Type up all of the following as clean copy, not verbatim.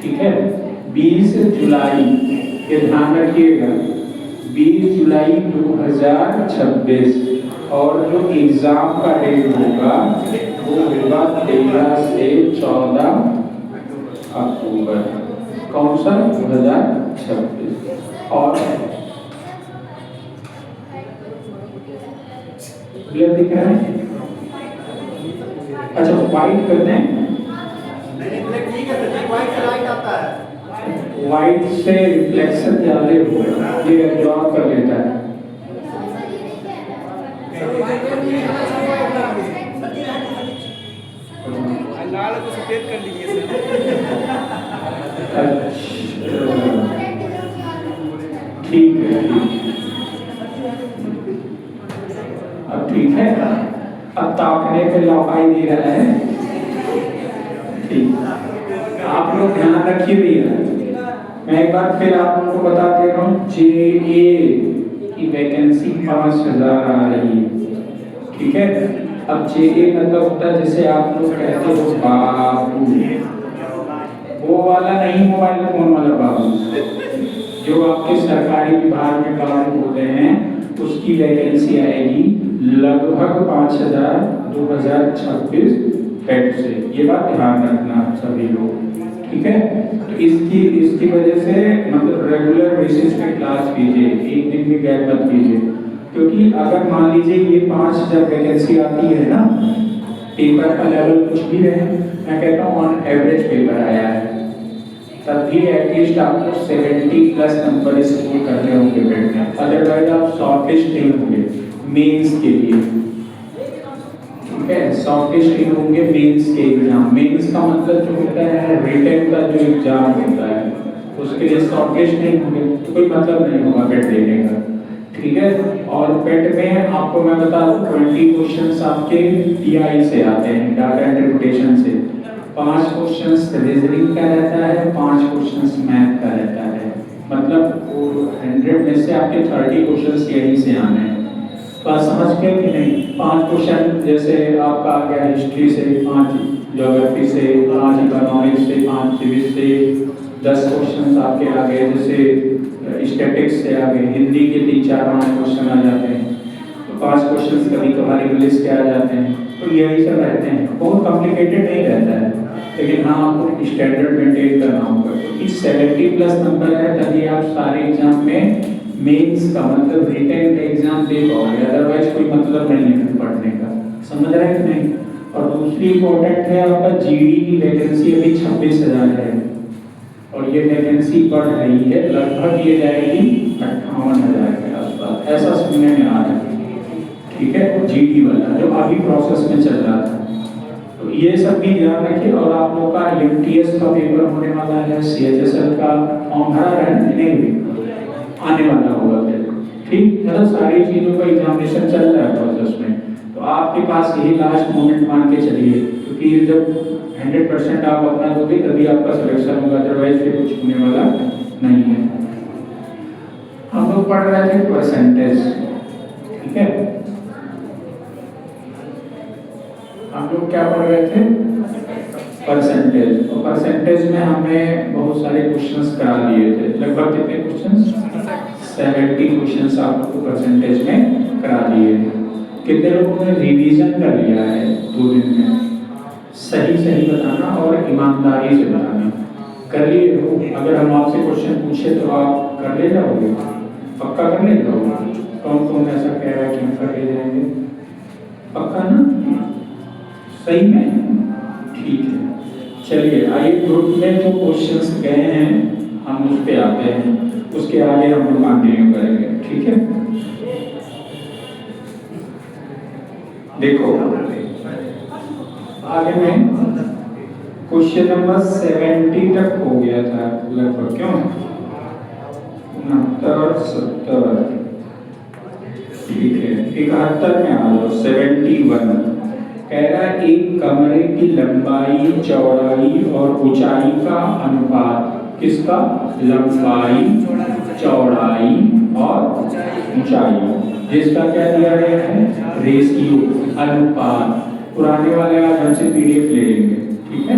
ठीक है। 20 जुलाई, ये ध्यान रखिएगा, 20 जुलाई 2026 और जो एग्जाम का डेट होगा वो होगा 13 से 14 अक्टूबर। कौन सा? 2026। और क्लियर दिख रहा है? अच्छा, व्हाइट कर दें? व्हाइट से रिफ्लेक्शन ज्यादा होगा, ये एब्जॉर्ब कर लेता है। लाल को सफेद कर लीजिए सर। ठीक है, अब ठीक है। अब ताकने पे लौकाई दे रहा है। ठीक, आप लोग ध्यान रखिए भैया। मैं एक बार फिर आप लोगों को बता दे रहा हूँ, JA की वैकेंसी 5000 आ रही है। ठीक है। अब JA मतलब होता है जैसे आप लोग कहते हो बाबू, वो वाला नहीं, मोबाइल फोन वाला बाबू, जो आपके सरकारी विभाग में बाबू होते हैं, उसकी वैकेंसी आएगी लगभग 5000 2026 पेट से। ये बात ध्यान रखना सभी लोग, ठीक है। तो इसकी वजह से मतलब रेगुलर बेसिस पे क्लास कीजिए, एक दिन भी गैप मत कीजिए, क्योंकि अगर मान लीजिए ये 5000 वैकेंसी आती है ना, पेपर का लेवल कुछ भी रहे, मैं कहता हूँ ऑन एवरेज पेपर आया है, तब भी एटलीस्ट आपको 70+ नंबर स्कोर करने होंगे पेट में, अदरवाइज आप शॉर्टेज नहीं होंगे मेंस के लिए। ठीक है, शॉर्टेज नहीं होंगे मेंस के एग्जाम। मेंस का मतलब जो होता है रिटन का जो एग्जाम होता है, उसके लिए शॉर्टेज नहीं होंगे, तो कोई मतलब नहीं होगा पेट देने का। ठीक है। और पेट में आपको मैं बता दूं 20 क्वेश्चंस आपके DI से आते हैं, डाटा इंटरप्रिटेशन से, 5 क्वेश्चंस रीजनिंग का रहता है, 5 क्वेश्चंस मैथ का रहता है। मतलब 100 में से आपके 30 क्वेश्चंस यहीं से आने हैं। बात समझ गए कि नहीं? 5 क्वेश्चन जैसे आपका आ गया हिस्ट्री से, 5 ज्योग्राफी से, 5 इकोनॉमिक्स से, 5 सिविक्स से, 10 क्वेश्चन आपके आ गए जैसे स्टैटिक्स से आ गए, हिंदी के 3-4 क्वेश्चन आ जाते हैं, तो 5 क्वेश्चन कभी कभार इंग्लिश के आ जाते हैं, तो यही सब रहते हैं। बहुत कॉम्प्लिकेटेड नहीं रहता है, लेकिन हाँ आपको स्टैंडर्ड मेंटेन करना होगा, क्योंकि 70+ नंबर है तभी आप सारे एग्जाम में मेंस का मतलब रिटन का एग्जाम दे पाओगे, अदरवाइज कोई मतलब नहीं है पढ़ने का। समझ रहे हैं कि नहीं? और दूसरी इंपॉर्टेंट है आपका GD की वैकेंसी अभी 26,000 है, और ये वैकेंसी बढ़ रही है, लगभग ये जाएगी 58,000 के आसपास, ऐसा सुनने में आ रहा है। ठीक है, GD वाला जो अभी प्रोसेस में चल रहा था, तो ये सब भी ध्यान रखिए। और आप लोग का MTS का पेपर होने वाला है, CHSL का फॉर्म भरा है नहीं भी आने वाला होगा फिर। ठीक, मतलब सारी चीजों का एग्जामिनेशन चल रहा है प्रोसेस में, तो आपके पास यही लास्ट मोमेंट मान के चलिए, क्योंकि जब 100% आप अपना दोगे तभी आपका सिलेक्शन होगा, अदरवाइज फिर कुछ होने वाला नहीं है। हम लोग पढ़ रहे थे परसेंटेज, ठीक है। हम लोग क्या पढ़ रहे थे? परसेंटेज। तो परसेंटेज में हमने बहुत सारे क्वेश्चंस करा लिए थे, लगभग कितने क्वेश्चंस? 70 क्वेश्चंस आप लोग को परसेंटेज में करा दिए। कितने लोगों ने रिवीजन कर लिया है 2 दिन में? सही सही बताना और ईमानदारी से बताना। कर लिए हो? अगर हम आपसे क्वेश्चन पूछे तो आप कर ले जाओगे? पक्का कर ले जाओगे? कौन कौन ऐसा कह रहा है कि हम कर ले जाएंगे? पक्का ना? सही में? ठीक है, चलिए आइए ग्रुप में जो क्वेश्चंस गए हैं हम उस पे आते हैं, उसके आगे हम लोग कंटिन्यू करेंगे। ठीक है, देखो आगे में क्वेश्चन नंबर 70 तक हो गया था लगभग, क्यों 69 70, ठीक है 71 में आ जाओ। 71 कह रहा है एक कमरे की लंबाई, चौड़ाई और ऊंचाई का अनुपात। किसका? लंबाई, चौड़ाई और ऊंचाई, जिसका क्या दिया गया है? रेशियो, अनुपात। पुराने वाले आज हमसे PDF ले लेंगे, ठीक है।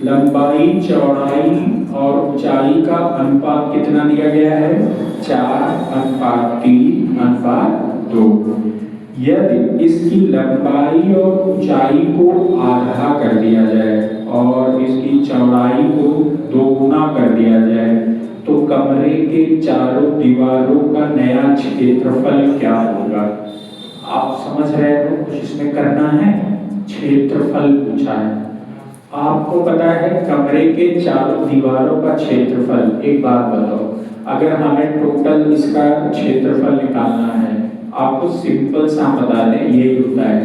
लंबाई, चौड़ाई और ऊंचाई का अनुपात कितना दिया गया है? 4:3:2। यदि इसकी लंबाई और ऊंचाई को आधा कर दिया जाए और इसकी चौड़ाई को 2 गुना कर दिया जाए तो कमरे के चारों दीवारों का नया क्षेत्रफल क्या होगा? आप समझ रहे हो कुछ इसमें करना है? क्षेत्रफल पूछा है। आपको पता है कमरे के चारों दीवारों का क्षेत्रफल। एक बात बताओ, अगर हमें टोटल इसका क्षेत्रफल निकालना है, आपको सिंपल सा बता दें, ये होता है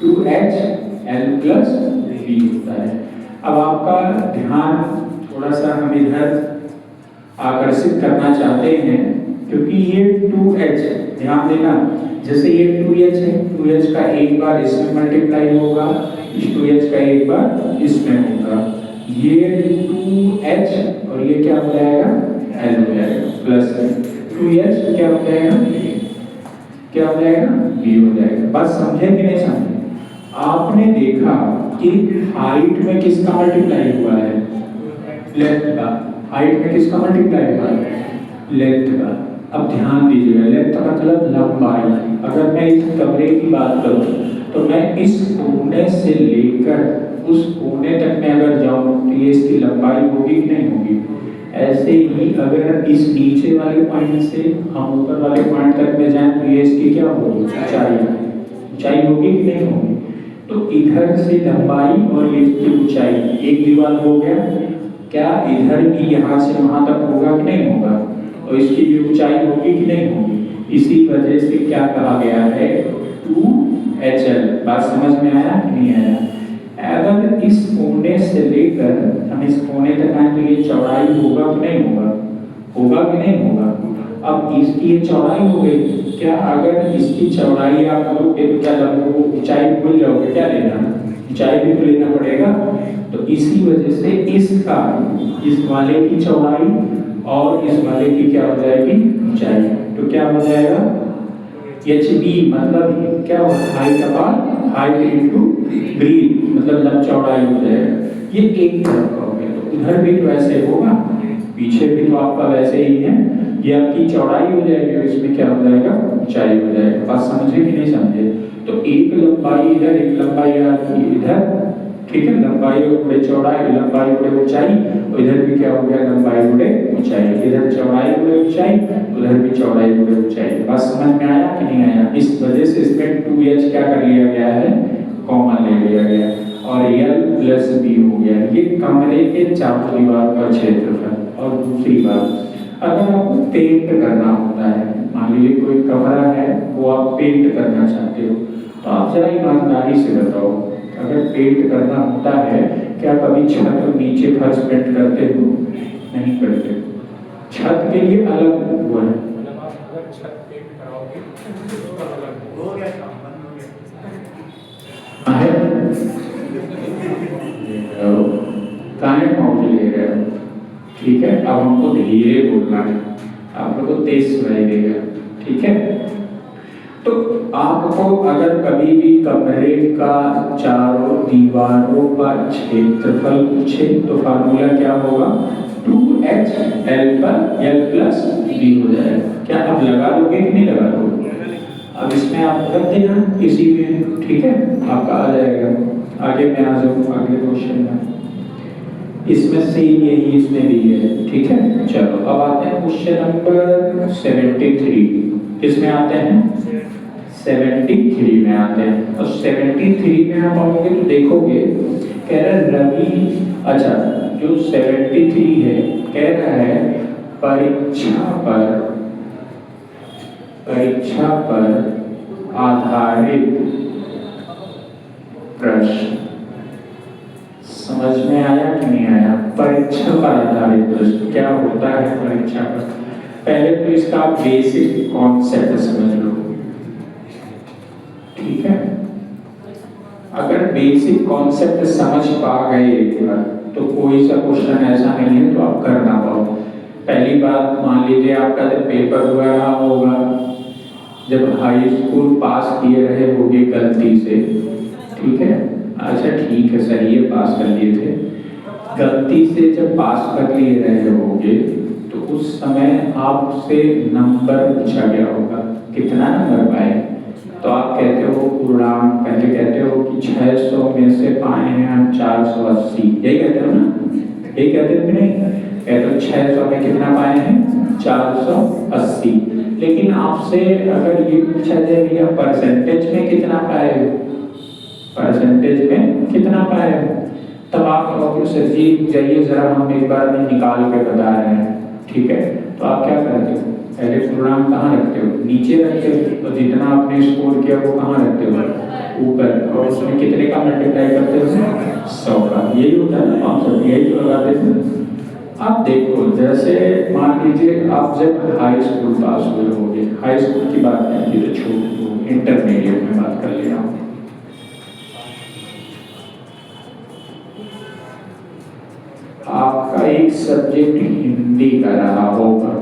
2HL + V होता है। अब आपका ध्यान थोड़ा सा हम इधर आकर्षित करना चाहते हैं, क्योंकि ये 2H, ध्यान देना, जैसे ये 2H है, 2H का एक बार इसमें मल्टीप्लाई होगा, इस 2H का एक बार इसमें होगा, ये 2H और ये क्या हो जाएगा? L हो जाएगा, प्लस 2H क्या हो जाएगा? क्या हो जाएगा? V हो जाएगा। बात समझे कि नहीं समझे? आपने देखा कि हाइट में किसका मल्टीप्लाई हुआ है? लेंथ का। हाइट में किसका मल्टीप्लाई हुआ है? लेंथ का। अब ध्यान दीजिएगा, लेंथ का मतलब लंबाई। अगर मैं इस कमरे की बात करूं तो मैं इस कोने से लेकर उस कोने तक में अगर जाऊं तो ये इसकी लंबाई होगी कि नहीं होगी? ऐसे ही अगर इस नीचे वाले पॉइंट से हम ऊपर वाले पॉइंट तक में जाएं तो ये इसकी क्या होगी? ऊंचाई। ऊंचाई होगी कि नहीं होगी? तो इधर से लंबाई और ये इसकी ऊंचाई, एक दीवार हो गया। क्या इधर भी यहाँ से वहां तक होगा कि नहीं होगा? और इसकी भी ऊंचाई होगी कि नहीं होगी? इसी वजह से क्या कहा गया है? 2HL। बात समझ में आया कि नहीं आया? अगर इस कोने से लेकर हम इस कोने तक आए तो ये चौड़ाई होगा कि नहीं होगा? होगा कि नहीं होगा? अब इसकी ये चौड़ाई हो गई। क्या अगर इसकी चौड़ाई आप लोगे तो क्या लगभग ऊंचाई भूल जाओगे? क्या लेना? ऊंचाई भी तो लेना पड़ेगा। तो इसी वजह से इसका, इस वाले की चौड़ाई और इस वाले की क्या हो जाएगी? ऊंचाई। तो क्या हो जाएगा? HB मतलब क्या हो? Height upon height into breadth, मतलब लंब चौड़ाई हो जाएगा। ये एक तरफ का हो गया। तो उधर भी तो ऐसे होगा, पीछे भी तो आपका वैसे ही है। ये आपकी चौड़ाई हो जाएगी और इसमें क्या हो जाएगा? ऊंचाई हो जाएगा। बात समझे कि नहीं समझे? तो एक लंबाई इधर, एक लंबाई इधर, ठीक है? लंबाई गुणे चौड़ाई, लंबाई गुणे ऊंचाई, और इधर भी क्या हो गया? लंबाई गुणे ऊंचाई। इधर चौड़ाई गुणे ऊंचाई, उधर भी चौड़ाई गुणे ऊंचाई। बात समझ में आया कि नहीं आया? इस वजह से इसमें 2H क्या कर लिया गया है? कॉमन ले लिया गया और L + B हो गया। ये कमरे के चारों दीवार का क्षेत्रफल। और दूसरी बात, अगर आपको पेंट करना होता है, मान लीजिए कोई कमरा है वो आप पेंट करना चाहते हो, तो आप जरा ईमानदारी से बताओ, अगर पेंट करना होता है, क्या कभी छत और नीचे फर्श पेंट करते हो? नहीं करते। छत के लिए अलग वो है। काहे पहुंच ले रहे हो? ठीक है, अब हमको धीरे बोलना है, आप लोगों को तेज सुनाई देगा, ठीक है? तो आपको अगर कभी भी कमरे का चारों दीवारों का क्षेत्रफल पूछे तो फार्मूला क्या होगा? 2HL + V हो जाएगा। क्या आप लगा लोगे कि नहीं लगा लोगे? अब इसमें आप रख देना किसी में, ठीक है? आपका आ जाएगा। आगे मैं आ जाऊँ अगले क्वेश्चन में। इसमें से यही इसमें भी है, ठीक है? चलो अब आते हैं क्वेश्चन नंबर 73। किसमें आते हैं? 73 में आते हैं। और 73 में आप आओगे तो देखोगे कह रहा है रवि, अच्छा जो 73 है कह रहा है परीक्षा पर आधारित प्रश्न। समझ में आया कि नहीं आया? परीक्षा पर आधारित प्रश्न क्या होता है परीक्षा पर? पहले तो इसका बेसिक कॉन्सेप्ट समझ लो, ठीक है? अगर बेसिक कॉन्सेप्ट समझ पा गए एक बार तो कोई सा क्वेश्चन ऐसा नहीं है तो आप कर ना पाओ। पहली बात, मान लीजिए आपका जब पेपर हुआ रहा होगा, जब हाई स्कूल पास किए रहे होगे गलती से, ठीक है? अच्छा ठीक है, सही है, पास कर लिए थे, गलती से जब पास कर लिए रहे होगे तो उस समय आपसे नंबर पूछा गया होगा, कितना नंबर पाए? तो आप कहते हो पूर्णांक, पहले कहते हो कि 600 में से पाए हैं हम 480, यही कहते हो ना? यही कहते हो कि नहीं? कहते हो 600 में कितना पाए हैं? 480। लेकिन आपसे अगर ये पूछा जाए भैया परसेंटेज में कितना पाए हो, परसेंटेज में कितना पाए हो, तब आप कहोगे सर जी जाइए जरा हम एक बार में निकाल के बता रहे हैं, ठीक है? तो आप क्या करते हो? पहले पूर्णांक कहाँ रखते हो? नीचे रखते हो। तो जितना आपने स्कोर किया वो कहाँ रखते हो? ऊपर। और उसमें कितने का मल्टीप्लाई करते हो? 100 का। यही होता है ना कॉन्सेप्ट, यही तो लगाते हैं। आप देखो जैसे मान लीजिए आप जब हाई स्कूल पास हुए होंगे, हाई स्कूल की बात नहीं की तो छोटी इंटरमीडिएट में बात कर ले रहा हूँ। आपका एक सब्जेक्ट हिंदी का रहा होगा,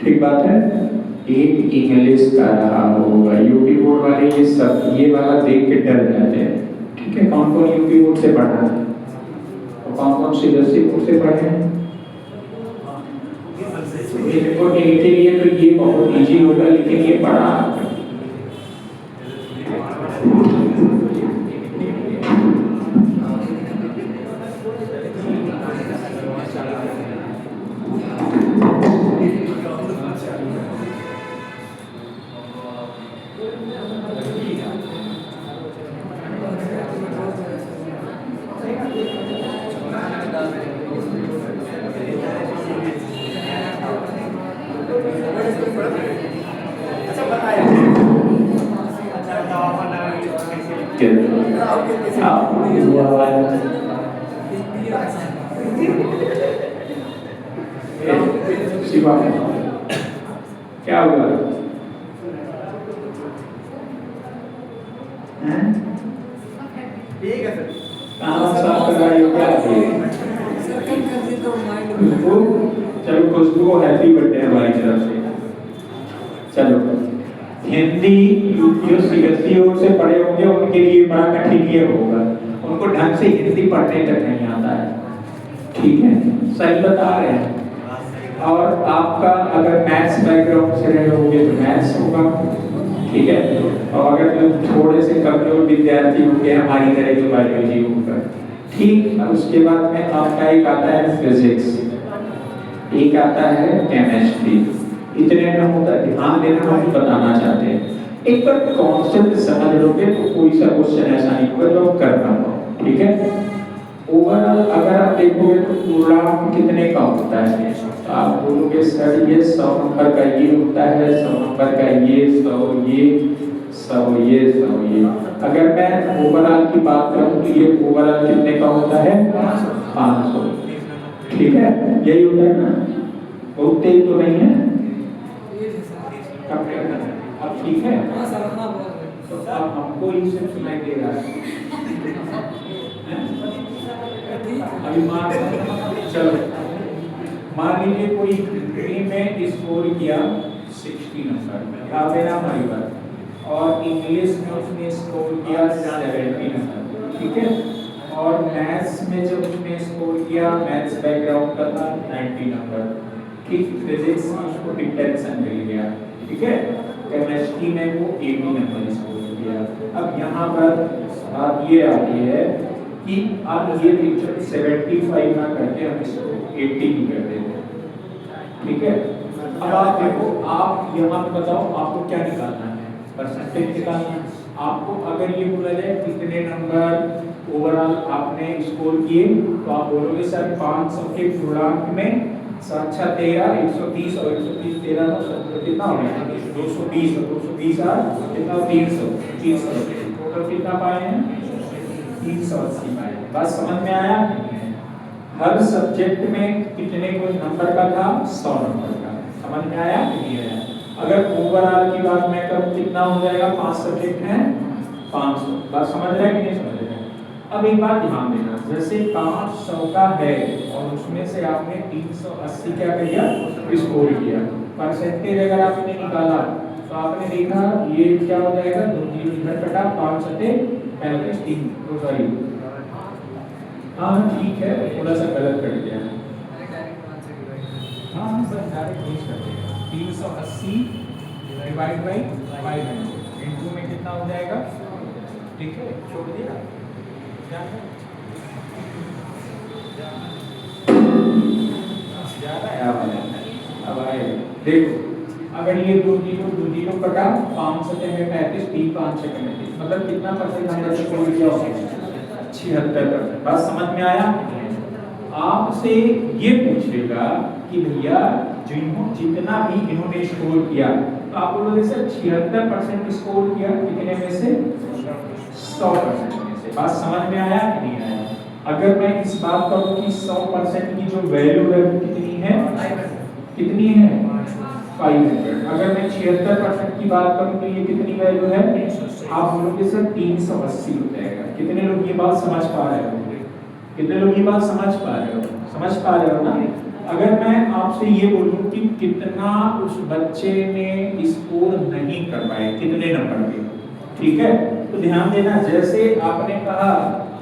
ठीक बात है, एक इंग्लिश का रहा होगा। यूपी बोर्ड वाले ये सब ये वाला देख के डर जाते हैं, ठीक है? कौन कौन यूपी बोर्ड से पढ़ा है और कौन कौन सीबीएसई बोर्ड से पढ़े हैं? इनके लिए तो ये बहुत इजी होगा, लेकिन ये बड़ा क्या हुआ? ठीक है सर। कहाँ साफ कर रही हो? क्या चलो खुशबू को हैप्पी बर्थडे हमारी तरफ से। चलो हिंदी जो सीबीएसई बोर्ड से पढ़े होंगे उनके लिए बड़ा कठिन ये होगा, उनको ढंग से हिंदी पढ़ने तक नहीं आता है, ठीक है? सही बता रहे हैं। और आपका अगर मैथ्स बैकग्राउंड से रहे होंगे तो मैथ्स होगा, ठीक है? और अगर थोड़े से कमजोर विद्यार्थी होंगे हमारी तरह जो बायोलॉजी होगा, ठीक। उसके बाद में आपका एक आता है फिजिक्स, एक आता है केमिस्ट्री। इतने में होता है, ध्यान देना हम बताना चाहते हैं। एक बार कॉन्सेप्ट समझ लोगे तो कोई सा क्वेश्चन ऐसा नहीं होगा जो आप कर पाओ, ठीक है? ओवरऑल अगर आप देखोगे तो पूर्णांक कितने का होता है? तो आप बोलोगे सर ये 100 नंबर का ये होता है, 100 नंबर का ये, 100 ये, 100 ये, 100 ये। अगर मैं ओवरऑल की बात करूं तो ये ओवरऑल कितने का होता है? 500, ठीक है? यही होता है ना? बहुत तेज तो नहीं है? अब ठीक है? तो अब हमको ही सिर्फ सुनाई दे रहा है। अभी चलो मान लीजिए कोई हिंदी में स्कोर किया 60 नंबर, ध्यान देना हमारी बात, और इंग्लिश में उसने स्कोर किया 70 नंबर, ठीक है? और मैथ्स में जब उसने स्कोर किया, मैथ्स बैकग्राउंड का था 90 नंबर, ठीक? फिजिक्स में उसको डिटेक्शन मिल गया, ठीक है? केमिस्ट्री में वो 80 नंबर स्कोर किया। अब यहाँ पर बात ये आती है कि आप ये पिक्चर 75 ना करके हम इसको 80 ही कर देते हैं, ठीक है? अब आप देखो, आप यहाँ पे बताओ आपको क्या निकालना है? परसेंटेज निकालना है आपको। अगर ये बोला जाए कितने नंबर ओवरऑल आपने स्कोर किए, तो आप बोलोगे सर 500 के पूर्णांक में 7 13 130 और 130 13 कितना हो गया? 220 और 220 कितना? 300 टोटल कितना पाए हैं? 380 पाए। बात समझ में आया? हर सब्जेक्ट में कितने को नंबर का था? 100 नंबर का। समझ में आया? नहीं आया? अगर ओवरऑल की बात मैं करूं कितना हो जाएगा? 5 सब्जेक्ट हैं 500। बात समझ रहे हैं कि नहीं समझ रहे हैं? अब एक बात ध्यान देना, जैसे 500 का है और उसमें से आपने 380 क्या किया? स्कोर किया। परसेंटेज अगर आपने निकाला तो आपने देखा ये क्या हो जाएगा? 2 0 इधर कटा, 5 7 35 3 सॉरी हाँ ठीक है, थोड़ा सा गलत कर दिया है। हाँ बस डायरेक्ट यूज कर देगा। 380 डिवाइड बाई 500 इनटू में कितना हो जाएगा? ठीक है, छोड़ दिया ज़्यादा है। अब आए देखो, अगर ये दो जीरो कटा 5 सेकंड में 35 3 5 सेकंड में, मतलब कितना परसेंट नंबर से कोई किया होगा? 76%। बात समझ में आया? आपसे ये पूछेगा कि भैया जितना भी इन्होंने स्कोर किया, तो आप बोलोगे सर 76% स्कोर किया, कितने में से? 100% में से। बात समझ में आया कि नहीं आया? अगर मैं इस बात करूं कि 100% की जो वैल्यू है वो कितनी है? कितनी है? 500। अगर मैं 76% की बात करूं तो ये कितनी वैल्यू है? आप बोलोगे सर 380 हो जाएगा। कितने लोग ये बात समझ पा रहे हो? कितने लोग ये बात समझ पा रहे हो? समझ पा रहे हो ना? अगर मैं आपसे ये बोलूं कि कितना उस बच्चे ने स्कोर नहीं कर पाए, कितने नंबर पे, ठीक है, तो ध्यान देना, जैसे आपने कहा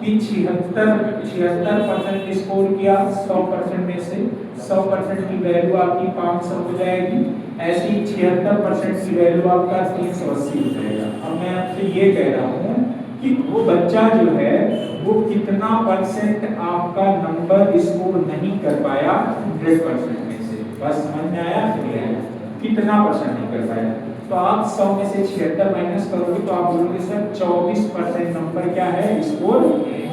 कि 76% स्कोर किया 100% में से, 100% की वैल्यू आपकी 500 हो जाएगी, ऐसे ही 76% की वैल्यू आपका 380 हो जाएगा। अब मैं आपसे ये कह रहा हूँ कि वो बच्चा जो है वो कितना परसेंट आपका नंबर स्कोर नहीं कर पाया 100% में से? बस समझ में आया कि नहीं आया? कितना परसेंट नहीं कर पाया? तो आप 100 में से 76 माइनस करोगे तो आप बोलोगे सर 24% नंबर क्या है, स्कोर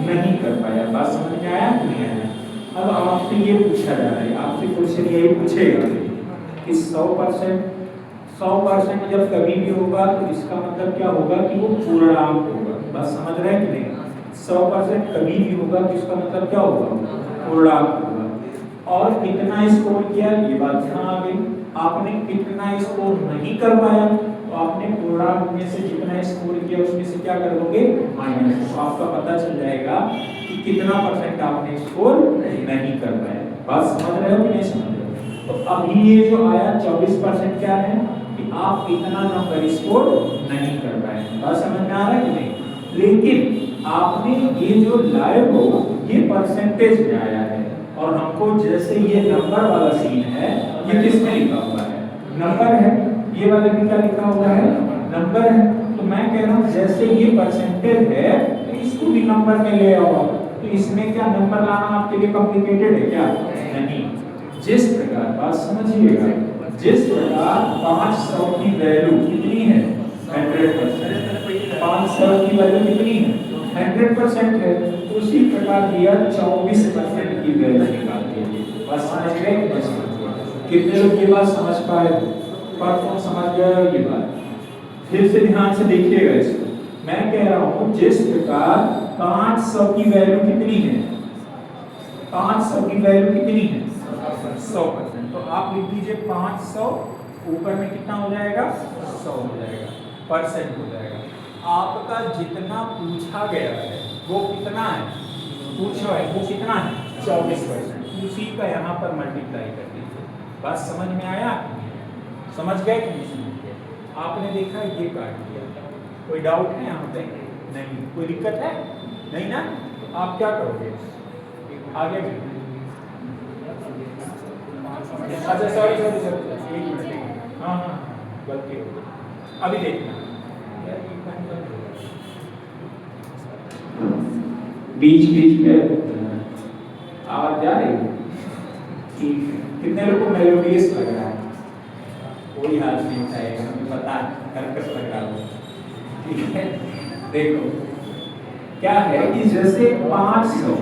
नहीं कर पाया। बात समझ में आया कि नहीं आया? अब आपसे ये पूछा जा रहा है, आपसे क्वेश्चन यही पूछेगा कि 100% जब कभी भी होगा तो इसका मतलब क्या होगा कि वो पूर्णांक होगा। बस समझ रहे हैं कि नहीं? 100% कभी भी होगा तो इसका मतलब क्या होगा? पूर्णांक होगा। और कितना स्कोर किया, ये बात यहाँ आ गई। आपने कितना स्कोर नहीं कर पाया तो आपने पूर्णांक में से जितना स्कोर किया उसमें से क्या कर दोगे? माइनस। तो आपका पता चल जाएगा कि कितना परसेंट आपने स्कोर नहीं कर पाया। बात समझ रहे हो कि नहीं समझ रहे हो? तो अभी ये जो आया 24% क्या है कि आप इतना नंबर स्कोर नहीं कर पाए। बात समझ में आ रहा है कि नहीं? लेकिन आपने ये जो लाए हो ये परसेंटेज में आया है, और हमको जैसे ये नंबर वाला सीन है, ये किस में लिखा हुआ है? नंबर है। ये वाला भी क्या लिखा हुआ है? नंबर है। तो मैं कह रहा हूँ जैसे ये परसेंटेज है तो इसको भी नंबर में ले आओ। तो इसमें क्या नंबर लाना आपके लिए कॉम्प्लिकेटेड है क्या? नहीं। जिस प्रकार, बात समझिएगा, जिस प्रकार 500 की वैल्यू कितनी है? 100%। 500 की वैल्यू कितनी है? 100% है। उसी प्रकार दिया 24% की वैल्यू निकाल दीजिए। बस समझ गए? कितने लोग ये बात समझ पाए? पर कौन समझ गया ये बात? फिर से ध्यान से देखिएगा इसको। मैं कह रहा हूँ जिस प्रकार 500 की वैल्यू कितनी है? 500 की वैल्यू कितनी है? 100%। तो आप लिख दीजिए 500, ऊपर में कितना हो जाएगा? 100 हो जाएगा, परसेंट हो जाएगा। आपका जितना पूछा गया है वो कितना है? पूछा है वो कितना है? 24%। उसी का यहाँ पर मल्टीप्लाई कर दीजिए। बात समझ में आया? समझ गए कि नहीं समझ गए? आपने देखा ये काट दिया, कोई डाउट है यहाँ पे? नहीं। कोई दिक्कत है? नहीं ना? तो आप क्या करोगे आगे? अच्छा सॉरी, एक मिनट। हाँ हाँ, गलती हो गई। अभी देखना, बीच बीच में आवाज जा रही है? ठीक है। कितने लोगों को मेलोडियस लग रहा है? कोई हाथ नहीं उठाएगा, हमें पता है कर्कश लग रहा है। ठीक है, देखो क्या है कि जैसे 500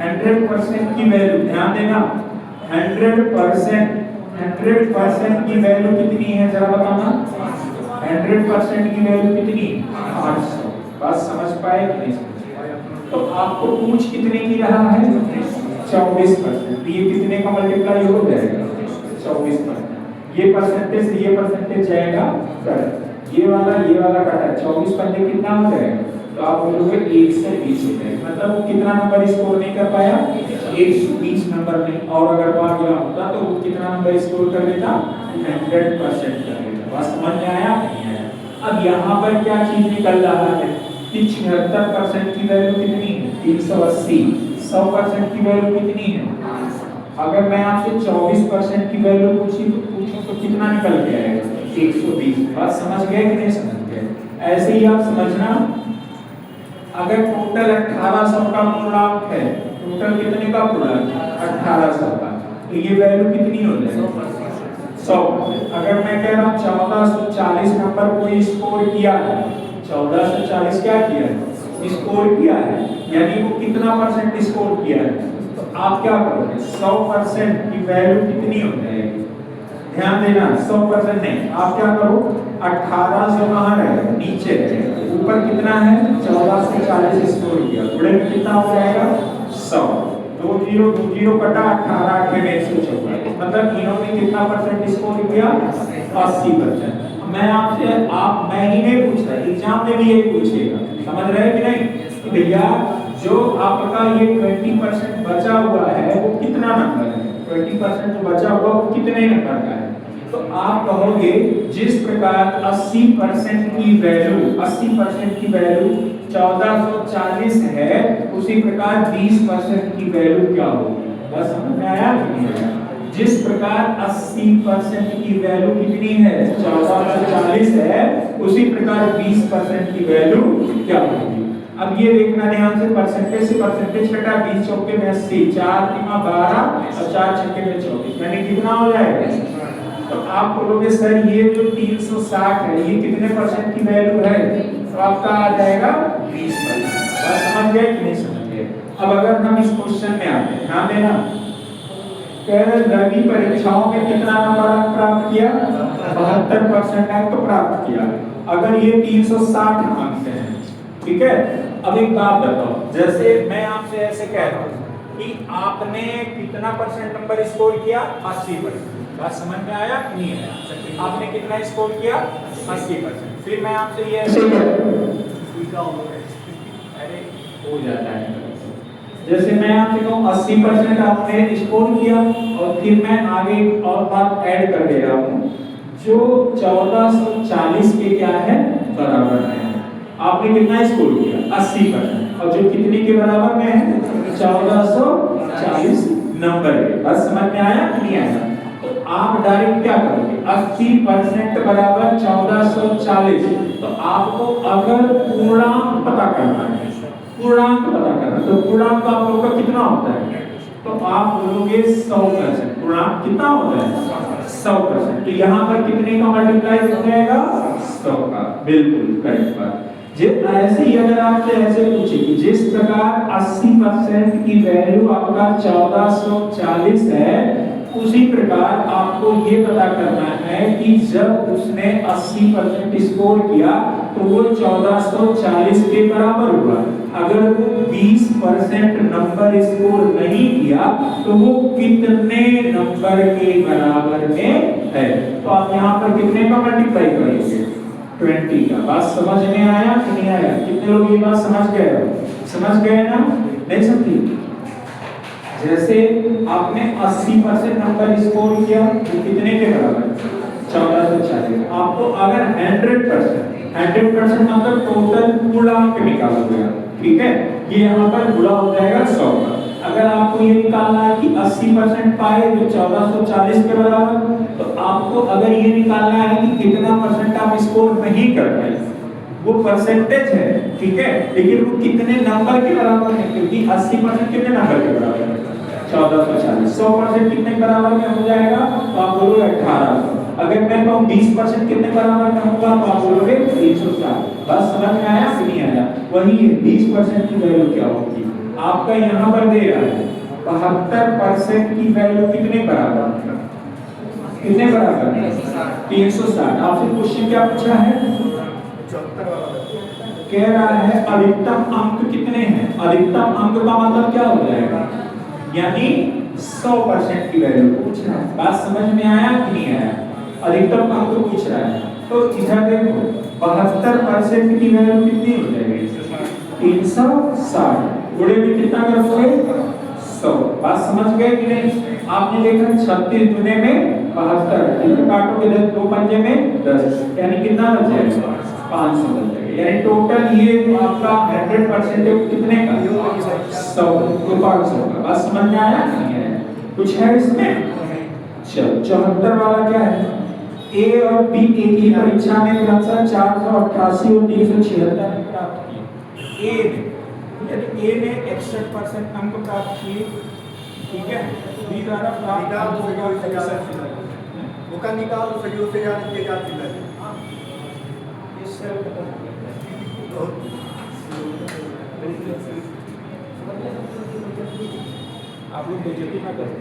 100% की वैल्यू, ध्यान देना, 100% की वैल्यू कितनी है जरा बताना? 100% की वैल्यू कितनी? 500। बात समझ पाए कि नहीं समझ? तो आपको पूछ कितने की रहा है? 24%। ये कितने का मल्टीप्लाई हो जाएगा? 24%। ये परसेंटेज से ये परसेंटेज जाएगा कर, ये वाला काटा, 24 पंजे कितना हो जाएगा? तो आप बोलोगे 120 हो जाएगा। मतलब वो कितना नंबर स्कोर नहीं कर पाया? 120 नंबर नहीं। और अगर बाहर गया होता तो वो कितना नंबर स्कोर कर लेता? 100% कर लेता। बात समझ में आया? अब यहाँ पर क्या चीज निकल रहा है कि 76% की वैल्यू कितनी है? 380। 100% की वैल्यू कितनी है? अगर मैं आपसे 24% की वैल्यू पूछूं तो कितना निकल के आएगा? 120। बात समझ गए कि नहीं समझ गए? ऐसे ही आप समझना, अगर टोटल 1800 का पूर्णांक है, टोटल कितने का पूर्णांक? 1800 का, तो ये वैल्यू कितनी हो जाएगी? 100। अगर मैं कह रहा हूँ 1440 नंबर को स्कोर किया है, 1440 क्या किया है? स्कोर किया है, यानी वो कितना परसेंट स्कोर किया है? तो आप क्या करोगे? 100% की वैल्यू कितनी हो जाएगी? ध्यान देना, 100% नहीं, आप क्या करो, 1800 कहाँ रहेगा? नीचे रहेगा, ऊपर कितना है? 1440 स्कोर किया, गुणे में कितना हो जाएगा? 100। 20 कटा 18 8 में 144, मतलब इन्होंने कितना परसेंट स्कोर किया? 80%। मैं ही नहीं पूछ रहा, एग्जाम में भी यही पूछेगा, समझ रहे कि नहीं? कि भैया जो आपका ये 20% बचा हुआ है वो कितना नंबर है? 20% जो बचा हुआ वो कितने नंबर का है? तो आप कहोगे जिस प्रकार 80% की वैल्यू 1440 है, उसी प्रकार 20% की वैल्यू क्या होगी? बस समझ में आया कि नहीं आया? जिस प्रकार 80% की वैल्यू कितनी है? 1440 है, उसी प्रकार 20% की वैल्यू क्या होगी? अब ये देखना ध्यान से, परसेंटेज से परसेंटेज कटा, 20 चौके में 80, 4 3 12 और 4 छक्के में 24, यानी कितना हो जाएगा? तो आप बोलोगे सर ये जो 360 है ये कितने परसेंट की वैल्यू है? तो आपका आ जाएगा 20%। बात समझ गए कि नहीं समझ गए? अब अगर हम इस क्वेश्चन में आते हैं, ध्यान देना, रवि परीक्षाओं में कितना नंबर प्राप्त किया? 72% अंक प्राप्त किया। अगर ये 360 अंक हैं, ठीक है? अब एक बात बताओ, जैसे मैं आपसे ऐसे कह रहा हूँ कि आपने कितना परसेंट नंबर स्कोर किया? 80%। बात समझ में आया कि नहीं आया? आपने कितना स्कोर किया? 80%। फिर मैं आपसे ये ऐसे अरे हो जाता है, जैसे मैं आपसे कहूँ 80% आपने स्कोर किया, और फिर मैं आगे एक और बात ऐड कर दे रहा हूँ, जो 1440 के क्या है? बराबर है। आपने कितना स्कोर किया? 80%, और जो कितने के बराबर में है? 1440 नंबर के। बस समझ में आया कि नहीं आया? तो आप डायरेक्ट क्या करोगे? 80% बराबर 1440, तो आपको अगर पूर्णांक पता करना है, पूर्णांक पता करना, तो पूर्णांक आप लोगों का कितना होता है? तो आप बोलोगे 100%। पूर्णांक कितना होता है? 100%। तो यहाँ पर कितने का मल्टीप्लाई हो जाएगा? 100 का। बिल्कुल करेक्ट बात। ऐसे ही अगर आपसे ऐसे पूछे कि जिस प्रकार 80% की वैल्यू आपका 1440 है, उसी प्रकार आपको ये पता करना है कि जब उसने 80% स्कोर किया तो वो 1440 के बराबर हुआ। अगर वो 20% नंबर स्कोर नहीं किया तो वो कितने नंबर के बराबर में है? तो आप यहाँ पर कितने का मल्टीप्लाई करेंगे? 20 का। बात समझ में आया कि नहीं आया? कितने लोग ये बात समझ गए? समझ गए ना? नहीं समझी? जैसे आपने 80% नंबर स्कोर किया तो कितने के बराबर? 1440। आपको अगर 100% मतलब टोटल पूर्णांक निकालोगे, ठीक है? ये यहाँ पर गुणा हो जाएगा 100 का। अगर आपको ये निकालना है कि 80% पाए जो 1440 के बराबर, तो आपको अगर ये निकालना है कि कितना परसेंट आप स्कोर नहीं कर पाए, वो परसेंटेज है, ठीक है? लेकिन वो कितने नंबर के बराबर है, क्योंकि 80% कितने नंबर के बराबर है? 1440। 100% कितने बराबर में हो जाएगा? तो आप बोलोगे 1800। अगर मैं कहूँ 20% कितने बराबर में होगा, तो आप बोलोगे 360। बस समझ में आया कि नहीं आया? वही है 20% की वैल्यू क्या होगी? आपका यहाँ पर दे रहा है 72% की वैल्यू कितने बराबर है? कितने बराबर है? 360। आपसे क्वेश्चन क्या पूछा है? कह रहा है अधिकतम अंक कितने हैं? अधिकतम अंक का मतलब क्या हो जाएगा? यानी 100% की वैल्यू पूछ रहा है। बात समझ में आया कि नहीं आया? अधिकतम अंक पूछ रहा है। तो इधर देखो 72% की वैल्यू कितनी हो जाएगी? 360। गुणे में कितना करोगे? 100। बात समझ गए कि नहीं? आपने देखा 36 गुने में 72, काटोगे 2 पंजे में 10, यानी कितना बच जाएगा? 500 बन जाएगा। यानी टोटल ये आपका 100% कितने का 100 तो 500 का। बात समझ में आया नहीं है? कुछ है इसमें? चलो 74 वाला क्या है? ए और बी एक ही परीक्षा में क्रमशः 488 और 376 प्राप्त किए। ए यदि ए ने 61% अंक प्राप्त किए, ठीक है, बी द्वारा प्राप्त अंक होगा 61%। वो का निकाल सही उसे याद किए जाते हैं। इस सेल आप लोग बेइज्जती ना करें।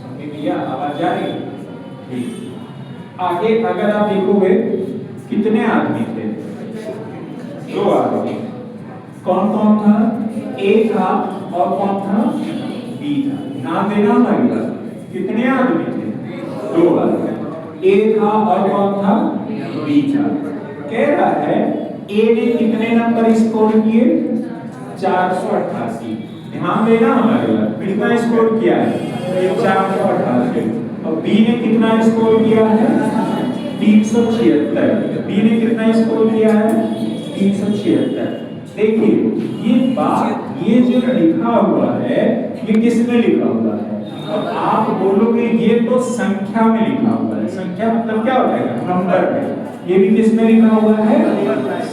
समझ लिया? आवाज जा रही? ठीक। आगे अगर आप देखोगे कितने आदमी थे? 2 आदमी। कौन कौन था? ए था और कौन था? बी था। नाम देना हमारी बात। कितने आदमी थे? 2 आदमी। ए था और कौन था? बी था। कह रहा है ए ने कितने नंबर स्कोर किए? 488। ध्यान देना हमारे बात। कितना स्कोर किया है? 488। और बी ने कितना स्कोर किया है? 376। बी ने कितना स्कोर किया है? 376। देखिए ये बात, ये जो लिखा हुआ है ये किसमें लिखा हुआ है? अब आप बोलोगे ये तो संख्या में लिखा हुआ है। संख्या मतलब क्या हो जाएगा? नंबर में। ये भी किसमें लिखा हुआ है?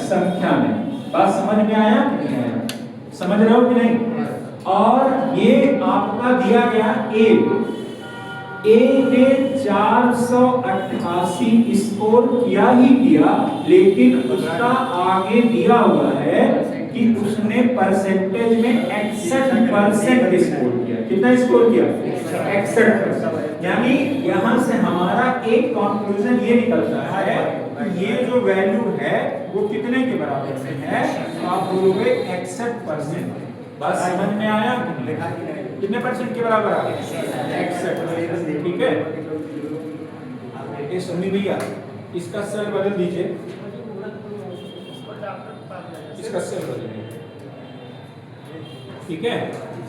संख्या में। बात समझ में आया? समझ रहे हो कि नहीं? और ये आपका दिया गया ए ने 488 स्कोर किया ही किया, लेकिन उसका आगे दिया हुआ है कि उसने परसेंटेज में 61% स्कोर किया। कितना स्कोर किया? 61%। यानी यहां से हमारा एक कंक्लूजन ये निकलता है कि ये जो वैल्यू है वो कितने के बराबर में है? आप बोलोगे 61%। बस समझ में आया? कितने परसेंट के बराबर आ गया? 61। ठीक है, ये सुनी भैया, इसका सेल बदल दीजिए, इसका सेल बदल दीजिए। ठीक है,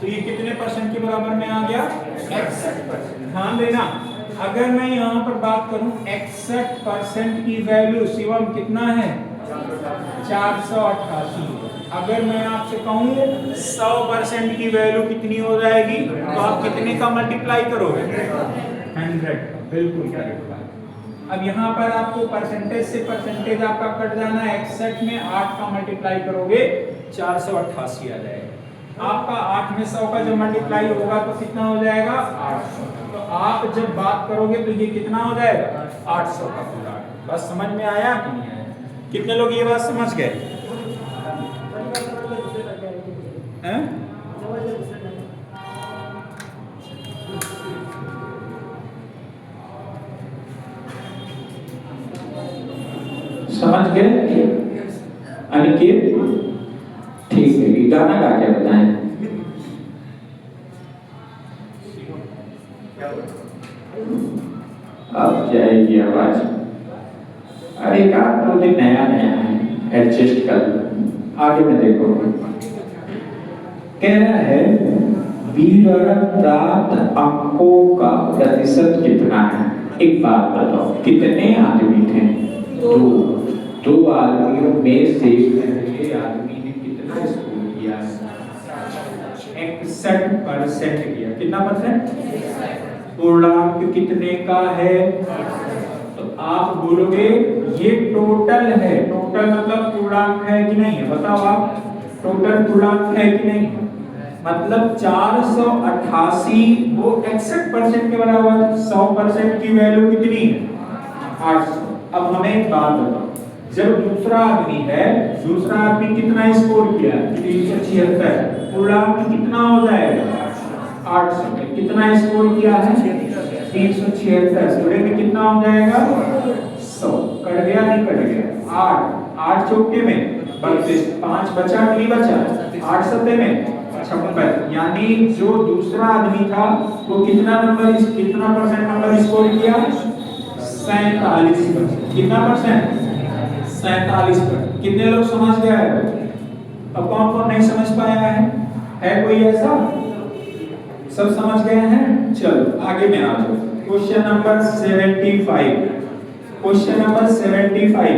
तो ये कितने परसेंट के बराबर में आ गया? 61%। ध्यान देना, अगर मैं यहाँ पर बात करूं 61% की वैल्यू शिवम कितना है? 488। अगर मैं आपसे कहूं 100% की वैल्यू कितनी हो जाएगी, तो आप कितने का मल्टीप्लाई करोगे? 100। बिल्कुल करेक्ट। अब यहाँ पर आपको परसेंटेज से परसेंटेज आपका कट जाना है। 61 में 8 का मल्टीप्लाई करोगे 488 आ जाएगा। आपका 8 में 100 का जब मल्टीप्लाई होगा तो कितना हो जाएगा? 800। तो आप जब बात करोगे तो ये कितना हो जाएगा? 800 का पूरा। बस समझ में आया कि नहीं आया? कितने लोग ये बात समझ गए? समझ गए? अनिकेत ठीक है, ये गाना गा के बताएं। अब जाएगी आवाज। अरे एक आध 2 दिन नया नया है, एडजस्ट कर लो। आगे में देखो, कह रहा है बी द्वारा प्राप्त अंकों का प्रतिशत कितना है? एक बात बताओ, कितने आदमी थे? 2 आदमियों में से पहले आदमी ने कितना स्कोर किया? 61% किया। कितना परसेंट? पूर्णांक कितने का है? तो आप बोलोगे ये टोटल है। टोटल मतलब पूर्णांक है कि नहीं है? बताओ आप, टोटल पूर्णांक है कि नहीं? मतलब 488 वो 61% के बराबर। 100% की वैल्यू कितनी है? 800। अब हमें एक बात बताओ, जब दूसरा आदमी है, दूसरा आदमी कितना स्कोर किया? 376। पूर्णांक कितना हो जाएगा? 800। कितना स्कोर किया है? 376। जोड़े में कितना हो जाएगा? 100। कट गया नहीं कट गया? 8 चौके में 32। 5 बचा नहीं बचा? 8 सते में 56। यानी जो दूसरा आदमी था वो कितना परसेंट नंबर स्कोर किया? 47%। कितना परसेंट? 47%। कितने लोग समझ गए हैं? अब कौन कौन नहीं समझ पाया है कोई ऐसा? सब समझ गए हैं? चलो आगे में आ जाओ। Question number 75। क्वेश्चन नंबर 75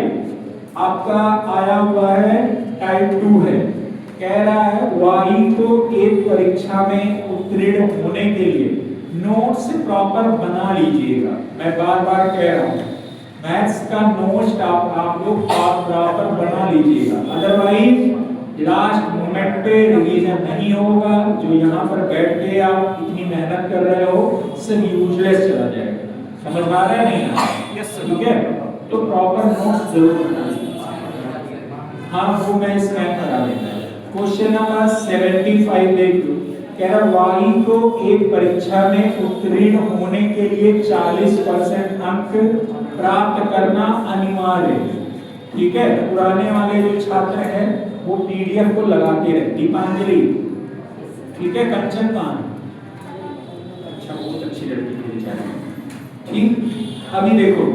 आपका आया हुआ है, टाइप 2 है। कह रहा है वाई को एक परीक्षा में उत्तीर्ण होने के लिए नोट्स प्रॉपर बना लीजिएगा। मैं बार बार कह रहा हूँ, मैथ्स का नोट्स आप लोग प्रॉपर बना लीजिएगा, अदरवाइज लास्ट मोमेंट पे रिवीजन नहीं होगा। जो यहाँ पर बैठ के आप इतनी मेहनत कर रहे हो सब यूजलेस चला जाएगा। समझ आ रहा है नहीं? Yes sir. ठीक है, तो प्रॉपर नोट्स जरूर बनाइए। हाँ वो मैं स्कैन करा देता हूँ। क्वेश्चन नंबर 75 देख लो। कह रहा वाई को एक परीक्षा में उत्तीर्ण होने के लिए 40% अंक प्राप्त करना अनिवार्य है। ठीक है, पुराने वाले जो छात्र हैं वो पीडीएफ को लगा के रख। दीपांजलि, ठीक है, कंचन कान, अच्छा बहुत अच्छी लड़की थी बेचारी। ठीक, अभी देखो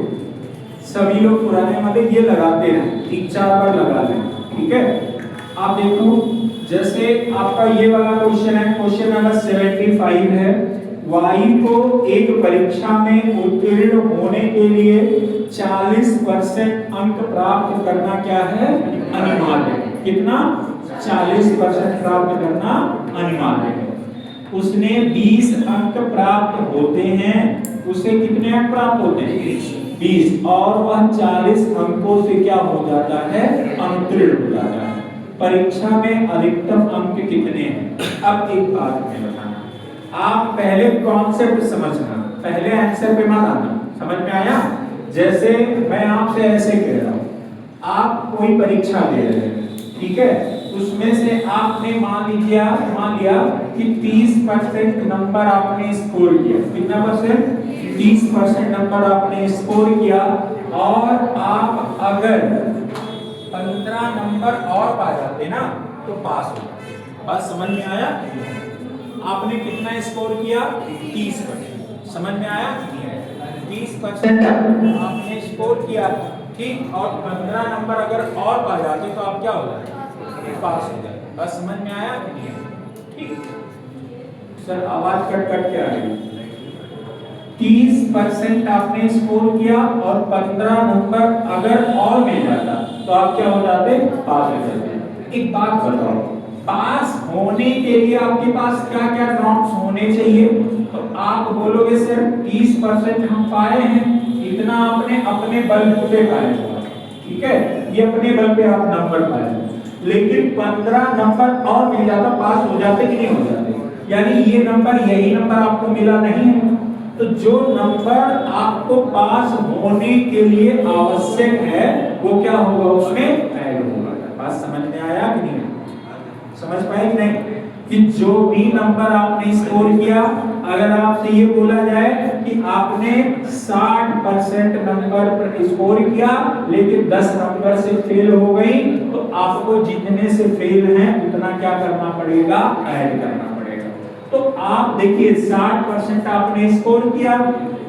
सभी लोग पुराने वाले ये लगाते हैं, 3-4 बार लगा लें। ठीक है, आप देखो जैसे आपका ये वाला क्वेश्चन है, क्वेश्चन नंबर 75 है। वाई को एक परीक्षा में उत्तीर्ण होने के लिए 40% अंक प्राप्त करना क्या है? अनिवार्य है। कितना? 40% प्राप्त करना अनिवार्य है। उसने 20 अंक प्राप्त होते हैं, उसे कितने अंक प्राप्त होते हैं? 20, और वह 40 अंकों से क्या हो जाता है? अनुत्तीर्ण हो जाता है। परीक्षा में अधिकतम अंक कितने हैं? अब एक बात मैं बताना, आप पहले कॉन्सेप्ट समझना, पहले आंसर पे मत आना। समझ में आया? जैसे मैं आपसे ऐसे कह रहा हूं, आप कोई परीक्षा दे रहे हैं, ठीक है, उसमें से आपने मान लिया कि 30% नंबर आपने स्कोर किया। कितना परसेंट? 30% नंबर आपने स्कोर किया, और आप अगर 15 नंबर और पा जाते ना तो पास हो जाते। बात समझ में आया? आपने कितना स्कोर किया? 30%। समझ में आया? 30% आपने स्कोर किया, ठीक, और 15 नंबर अगर और पा जाते तो आप क्या हो जाते? पास हो जाते। बस समझ में आया? ठीक सर, आवाज कट कट के आ रही है। 30% आपने स्कोर किया और 15 नंबर अगर और मिल जाता तो आप क्या हो जाते? पास हो जाते। एक बात बताओ, पास होने के लिए आपके पास क्या क्या नॉट्स होने चाहिए? तो आप बोलोगे सर 30% हम पाए हैं, इतना आपने अपने बल पे पाया, ठीक है, ये अपने बल पे आप नंबर पाए, लेकिन 15 नंबर और मिल जाता, पास हो जाते कि नहीं हो जाते? यानी ये नंबर, यही नंबर आपको मिला नहीं है, तो जो नंबर आपको पास होने के लिए आवश्यक है वो क्या होगा? उसमें ऐड होगा। बात समझ में आया कि नहीं? समझ पाए कि नहीं? कि जो भी नंबर आपने स्कोर किया, अगर आपसे ये बोला जाए कि आपने 60% नंबर स्कोर किया लेकिन 10 नंबर से फेल हो गई, तो आपको जितने से फेल हैं उतना क्या करना पड़ेगा? ऐड करना पड़ेगा। तो आप देखिए 60% आपने स्कोर किया,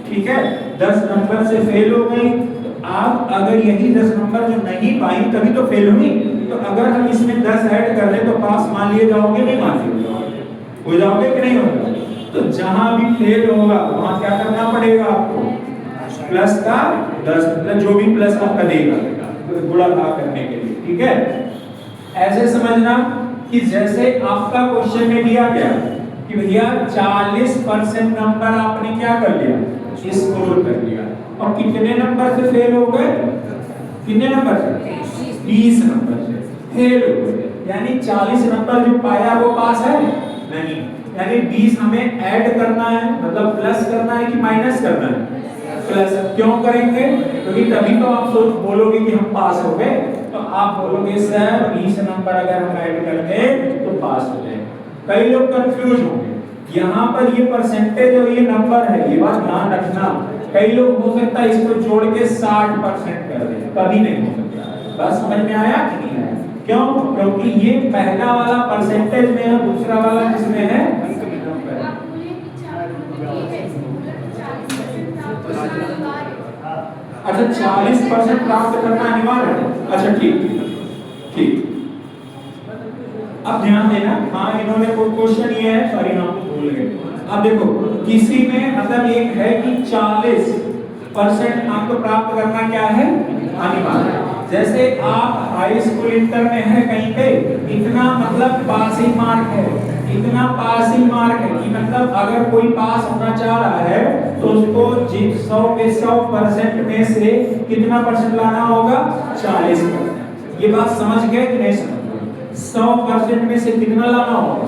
ठीक है, 10 नंबर से फेल हो गई, तो आप अगर यही 10 नंबर जो नहीं पाई तभी तो फेल हुई, तो अगर हम इसमें 10 ऐड कर दें तो पास मान लिए जाओगे? नहीं मान लिए जाओगे? हो जाओगे कि नहीं होगा? तो जहां भी फेल होगा वहां क्या करना पड़ेगा आपको? प्लस का 10, मतलब जो भी प्लस आपका देगा गुणा भाग करने के लिए, ठीक है। ऐसे समझना कि जैसे आपका क्वेश्चन में दिया गया कि भैया 40% नंबर आपने क्या कर लिया? स्कोर कर लिया, और कितने नंबर से फेल हो गए? कितने नंबर से? 20 नंबर से फेल हो गए। यानी 40 नंबर जो पाया वो पास है? नहीं। यानी 20 हमें ऐड करना है, मतलब प्लस करना है कि माइनस करना है? प्लस। क्यों करेंगे? क्योंकि तभी तो आप सोच बोलोगे कि हम पास हो गए। तो आप बोलोगे सर 20 नंबर अगर हम ऐड कर दें तो पास हो जाए। कई लोग कंफ्यूज होंगे, यहाँ पर ये परसेंटेज और ये नंबर है, ये बात ध्यान रखना। कई लोग हो सकता है इसको जोड़ के 60% कर दें, कभी नहीं हो सकता। बस समझ में आया कि नहीं आया? क्यों? क्योंकि ये पहला वाला परसेंटेज में है, दूसरा वाला किसमें है? अच्छा 40% प्राप्त करना अनिवार्य है। अच्छा ठीक। अब ध्यान देना, हाँ इन्होंने कोई क्वेश्चन ये है, सॉरी हम भूल गए, अब देखो किसी में मतलब एक है कि 40% अंक प्राप्त करना क्या है अनिवार्य। जैसे आप हाई स्कूल इंटर में है कहीं पे, इतना मतलब पासिंग मार्क है, इतना पासिंग मार्क है कि मतलब अगर कोई पास होना चाह रहा है तो उसको 100 में 100% में से कितना परसेंट लाना होगा 40%। ये बात समझ गए कि नहीं समझ? 100% में से कितना लाना होगा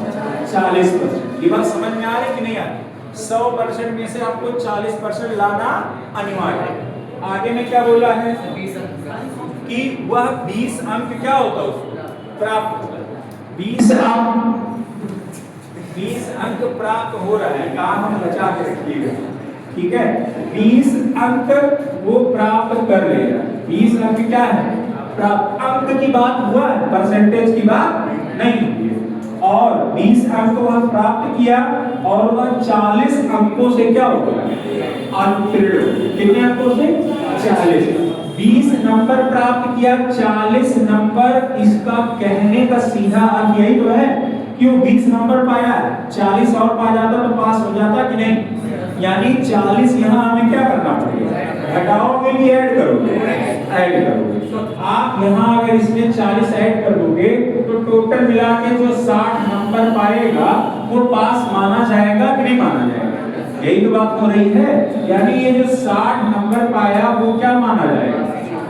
40%। ये बात समझ में आ रही कि नहीं आ रही? 100% में से आपको 40% लाना अनिवार्य है। आगे में क्या बोला है कि वह 20 अंक क्या होता है प्राप्त होता है। 20 अंक प्राप्त हो रहा है, काम हम बचा के रखिएगा, ठीक है। 20 अंक वो प्राप्त कर लेगा। 20 अंक क्या है प्राप्त, अंक की बात हुआ है, परसेंटेज की बात नहीं हुई है। और 20 अंक वह प्राप्त किया और वह 40 अंकों से क्या हो गया उत्तीर्ण। कितने अंकों से 40। 20 नंबर प्राप्त किया, 40 नंबर, इसका कहने का सीधा अर्थ यही तो है कि वो 20 नंबर पाया, 40 और पा जाता तो पास हो जाता कि नहीं। यानी 40 यहाँ हमें क्या करना पड़ेगा, घटाओगे कि ऐड करोगे, ऐड करोगे। तो आप यहाँ अगर इसमें 40 ऐड कर दोगे तो टोटल मिला के जो 60 नंबर पाएगा वो पास माना जाएगा कि नहीं माना जाएगा। यही तो बात हो रही है। यानी ये जो 60 नंबर पाया वो क्या माना जाएगा,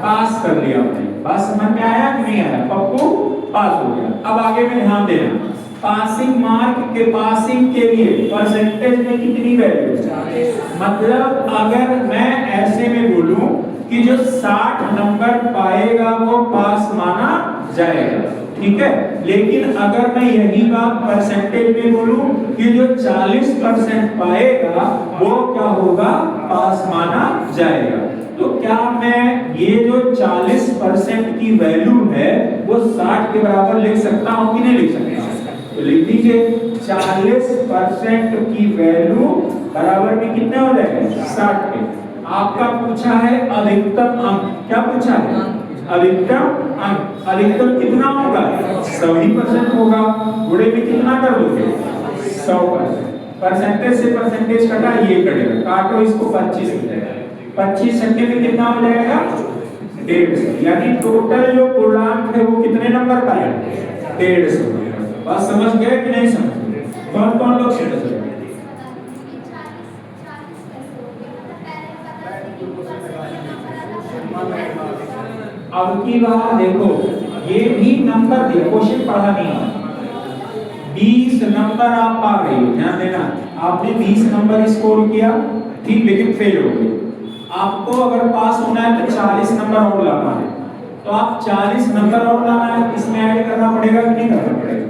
पास कर लिया हमने। बात समझ में आया कि नहीं आया? पप्पू पास हो गया। अब आगे में ध्यान देना, पासिंग मार्क के पासिंग के लिए परसेंटेज में कितनी वैल्यू, मतलब अगर मैं ऐसे में बोलूं कि जो 60 नंबर पाएगा वो पास माना जाएगा, ठीक है। लेकिन अगर मैं यही बात परसेंटेज में बोलूं कि जो 40% पाएगा वो क्या होगा, पास माना जाएगा। तो क्या मैं ये जो 40% की वैल्यू है वो 60 के बराबर लिख सकता हूं कि नहीं लिख सकता? तो लिख दीजिए 40% की वैल्यू बराबर में कितने हो जाएगा 60 के। आपका पूछा है अधिकतम अंक, क्या पूछा है अधिकतम अंक। अधिकतम कितना होगा 100% होगा। गुणे में कितना कर दोगे 100%। परसेंटेज से परसेंटेज कटा, ये कटेगा, काटो इसको 25 हो जाएगा। 25 छक्के में कितना हो जाएगा 150। यानी टोटल जो पूर्णांक है वो कितने नंबर का है 150। बात समझ गए कि नहीं समझ गए? कौन कौन लोग समझ गए? अब की बात देखो, ये भी नंबर दिया, क्वेश्चन पढ़ा नहीं है। 20 नंबर आप पा गए हो, ध्यान देना, आपने 20 नंबर स्कोर किया, ठीक, लेकिन फेल हो गए। आपको अगर पास होना है तो 40 नंबर और लाना है। तो आप 40 नंबर और लाना है, इसमें ऐड करना पड़ेगा कि नहीं करना पड़ेगा?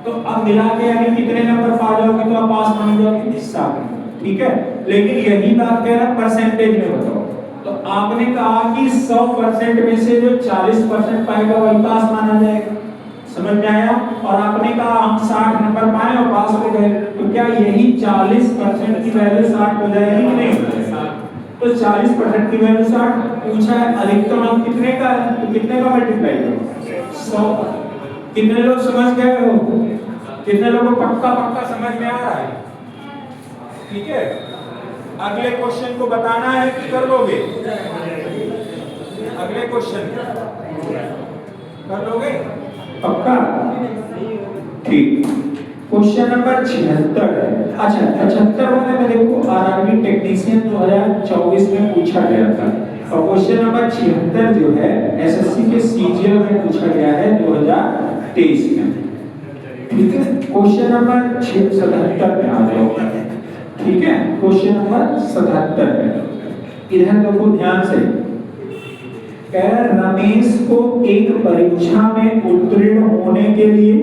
तो अब मिला के यानी कितने नंबर पा जाओगे तो आप पास मान जाओगे 7, ठीक है। लेकिन यही बात कह रहा परसेंटेज में बताओ। तो आपने कहा कि 100% में से जो 40% पाएगा वही पास माना जाएगा, समझ में आया? और आपने कहा हम 60 नंबर पाए और पास हो गए, तो क्या यही 40% की वैल्यू 60 हो जाएगी कि नहीं? तो 40% की वैल्यू 60। पूछा है अधिकतम अंक कितने का है, तो कितने का मल्टीप्लाई करो 100। कितने लोग समझ गए हो? कितने लोगों को पक्का पक्का समझ में आ रहा है? ठीक है। अगले क्वेश्चन को बताना है कि कर लोगे? अगले क्वेश्चन कर लोगे पक्का? ठीक। क्वेश्चन नंबर 76 है। अच्छा 75 वाले में देखो आरआरबी टेक्नीशियन 2024 में पूछा गया था, और क्वेश्चन नंबर 76 जो है एसएससी के सीजीएल में पूछा गया है 2023 में, ठीक है। क्वेश्चन नंबर 77 में आ जाओ, ठीक है। क्वेश्चन नंबर 77 में इधर देखो ध्यान से, रमेश को एक परीक्षा में उत्तीर्ण होने के लिए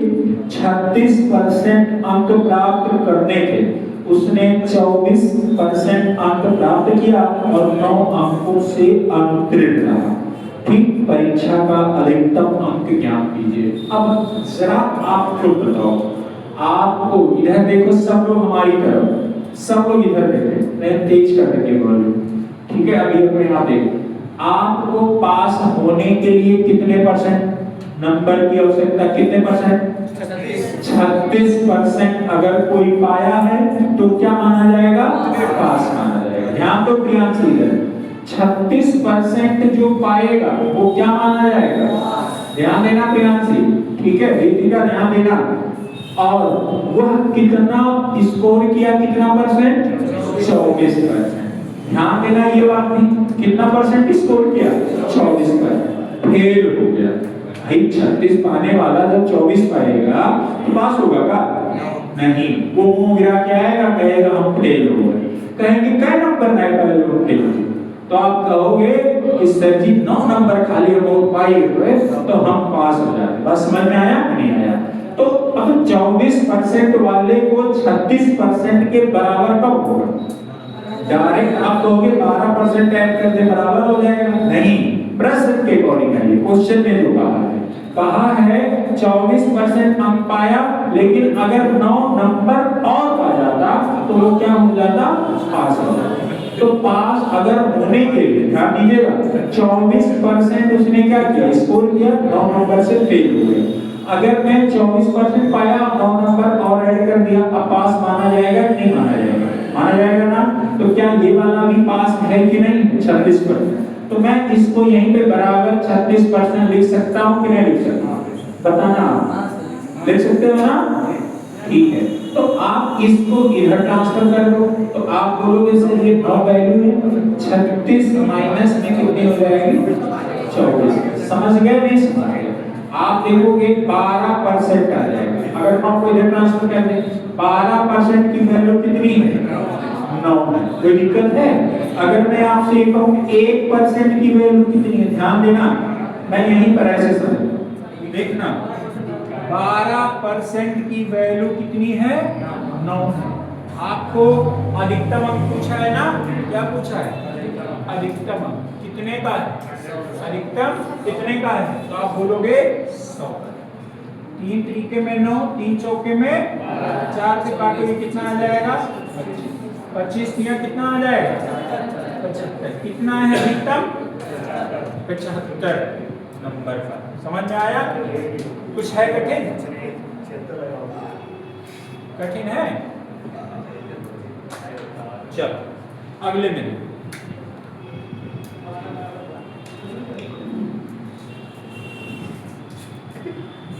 36% अंक प्राप्त करने थे। उसने 24% अंक प्राप्त किया और 9 अंकों से अनुत्तीर्ण रहा, ठीक। परीक्षा का अधिकतम अंक ज्ञात कीजिए। अब जरा आप खुद बताओ, आपको इधर देखो, सब लोग हमारी तरफ, सब लोग इधर देखें, मैं तेज कर देंगे वॉल्यूम, ठीक है। अभी अपने यहाँ देखो, आपको पास होने के लिए कितने % नंबर की आवश्यकता, कितने %? 36% अगर कोई पाया है तो क्या माना जाएगा? पास माना जाएगा। ध्यान दो प्रियांशी, 36% जो पाएगा वो क्या माना जाएगा? ध्यान देना प्रियांशी, ठीक है, बेटी का ध्यान देना। और वह कितना स्कोर किया, कितना परसेंट? 24%। ध्यान देना ये बात भी, कितना परसेंट स्कोर किया? 24%। फेल हो गया। भाई 36 पाने वाला जब 24 पाएगा तो पास होगा का? नहीं, वो मुंह गिरा के आएगा, कहेगा हम फेल हो गए। कहेंगे क्या नंबर नहीं पाए लोग फेल, तो आप कहोगे कि सर जी 9 नंबर खाली हम पाए हुए तो हम पास हो जाते। बस समझ में आया नहीं आया? तो अब 24% वाले को 36% के बराबर कब होगा? डायरेक्ट आप कहोगे 12% ऐड कर दे बराबर हो जाएगा? नहीं, प्रश्न के अकॉर्डिंग है, क्वेश्चन में जो कहा है 24% अंक पाया, लेकिन अगर 9 नंबर और पा जाता तो वो क्या हो जाता? पास हो जाता। तो पास अगर होने के लिए ध्यान दीजिएगा, 24% उसने क्या किया? स्कोर किया, 9 नंबर से फेल हो गया। अगर मैं 24% पाया, 9 नंबर और ऐड कर दिया, अब पास माना जाएगा नहीं माना जाएगा? माना जाएगा ना। तो क्या ये वाला भी पास है कि नहीं? 36%। तो मैं इसको यहीं पे बराबर 36% लिख सकता हूँ कि नहीं लिख सकता? बताना, लिख सकते हो ना? ठीक है, तो आप इसको इधर ट्रांसफर कर दो, तो आप बोलोगे सर ये 9 वैल्यू है, 36 माइनस में कितनी हो जाएगी? 24। समझ गए नहीं समझ गए? आप देखोगे 12% आ जाएगा। अगर हम को इधर ट्रांसफर कर दें, 12% की वैल्यू कितनी है? 9 है। कोई दिक्कत है? अगर मैं आपसे ये कहूं 1% की वैल्यू कितनी है? ध्यान देना, मैं यहीं पर ऐसे समझ देखना, 12% की वैल्यू कितनी है? 9 है। आपको अधिकतम अंक पूछा है ना? क्या पूछा है? अधिकतम अंक कितने का है? अधिकतम कितने का है? तो आप बोलोगे 100। 3 तरीके में 9, 3 चौके में 4 से काटोगे कितना आ जाएगा? 25 दिया कितना आ जाएगा? 75। कितना है अधिकतम? 75 नंबर का। समझ में आया? कुछ है कठिन? कठिन है? चलो अगले में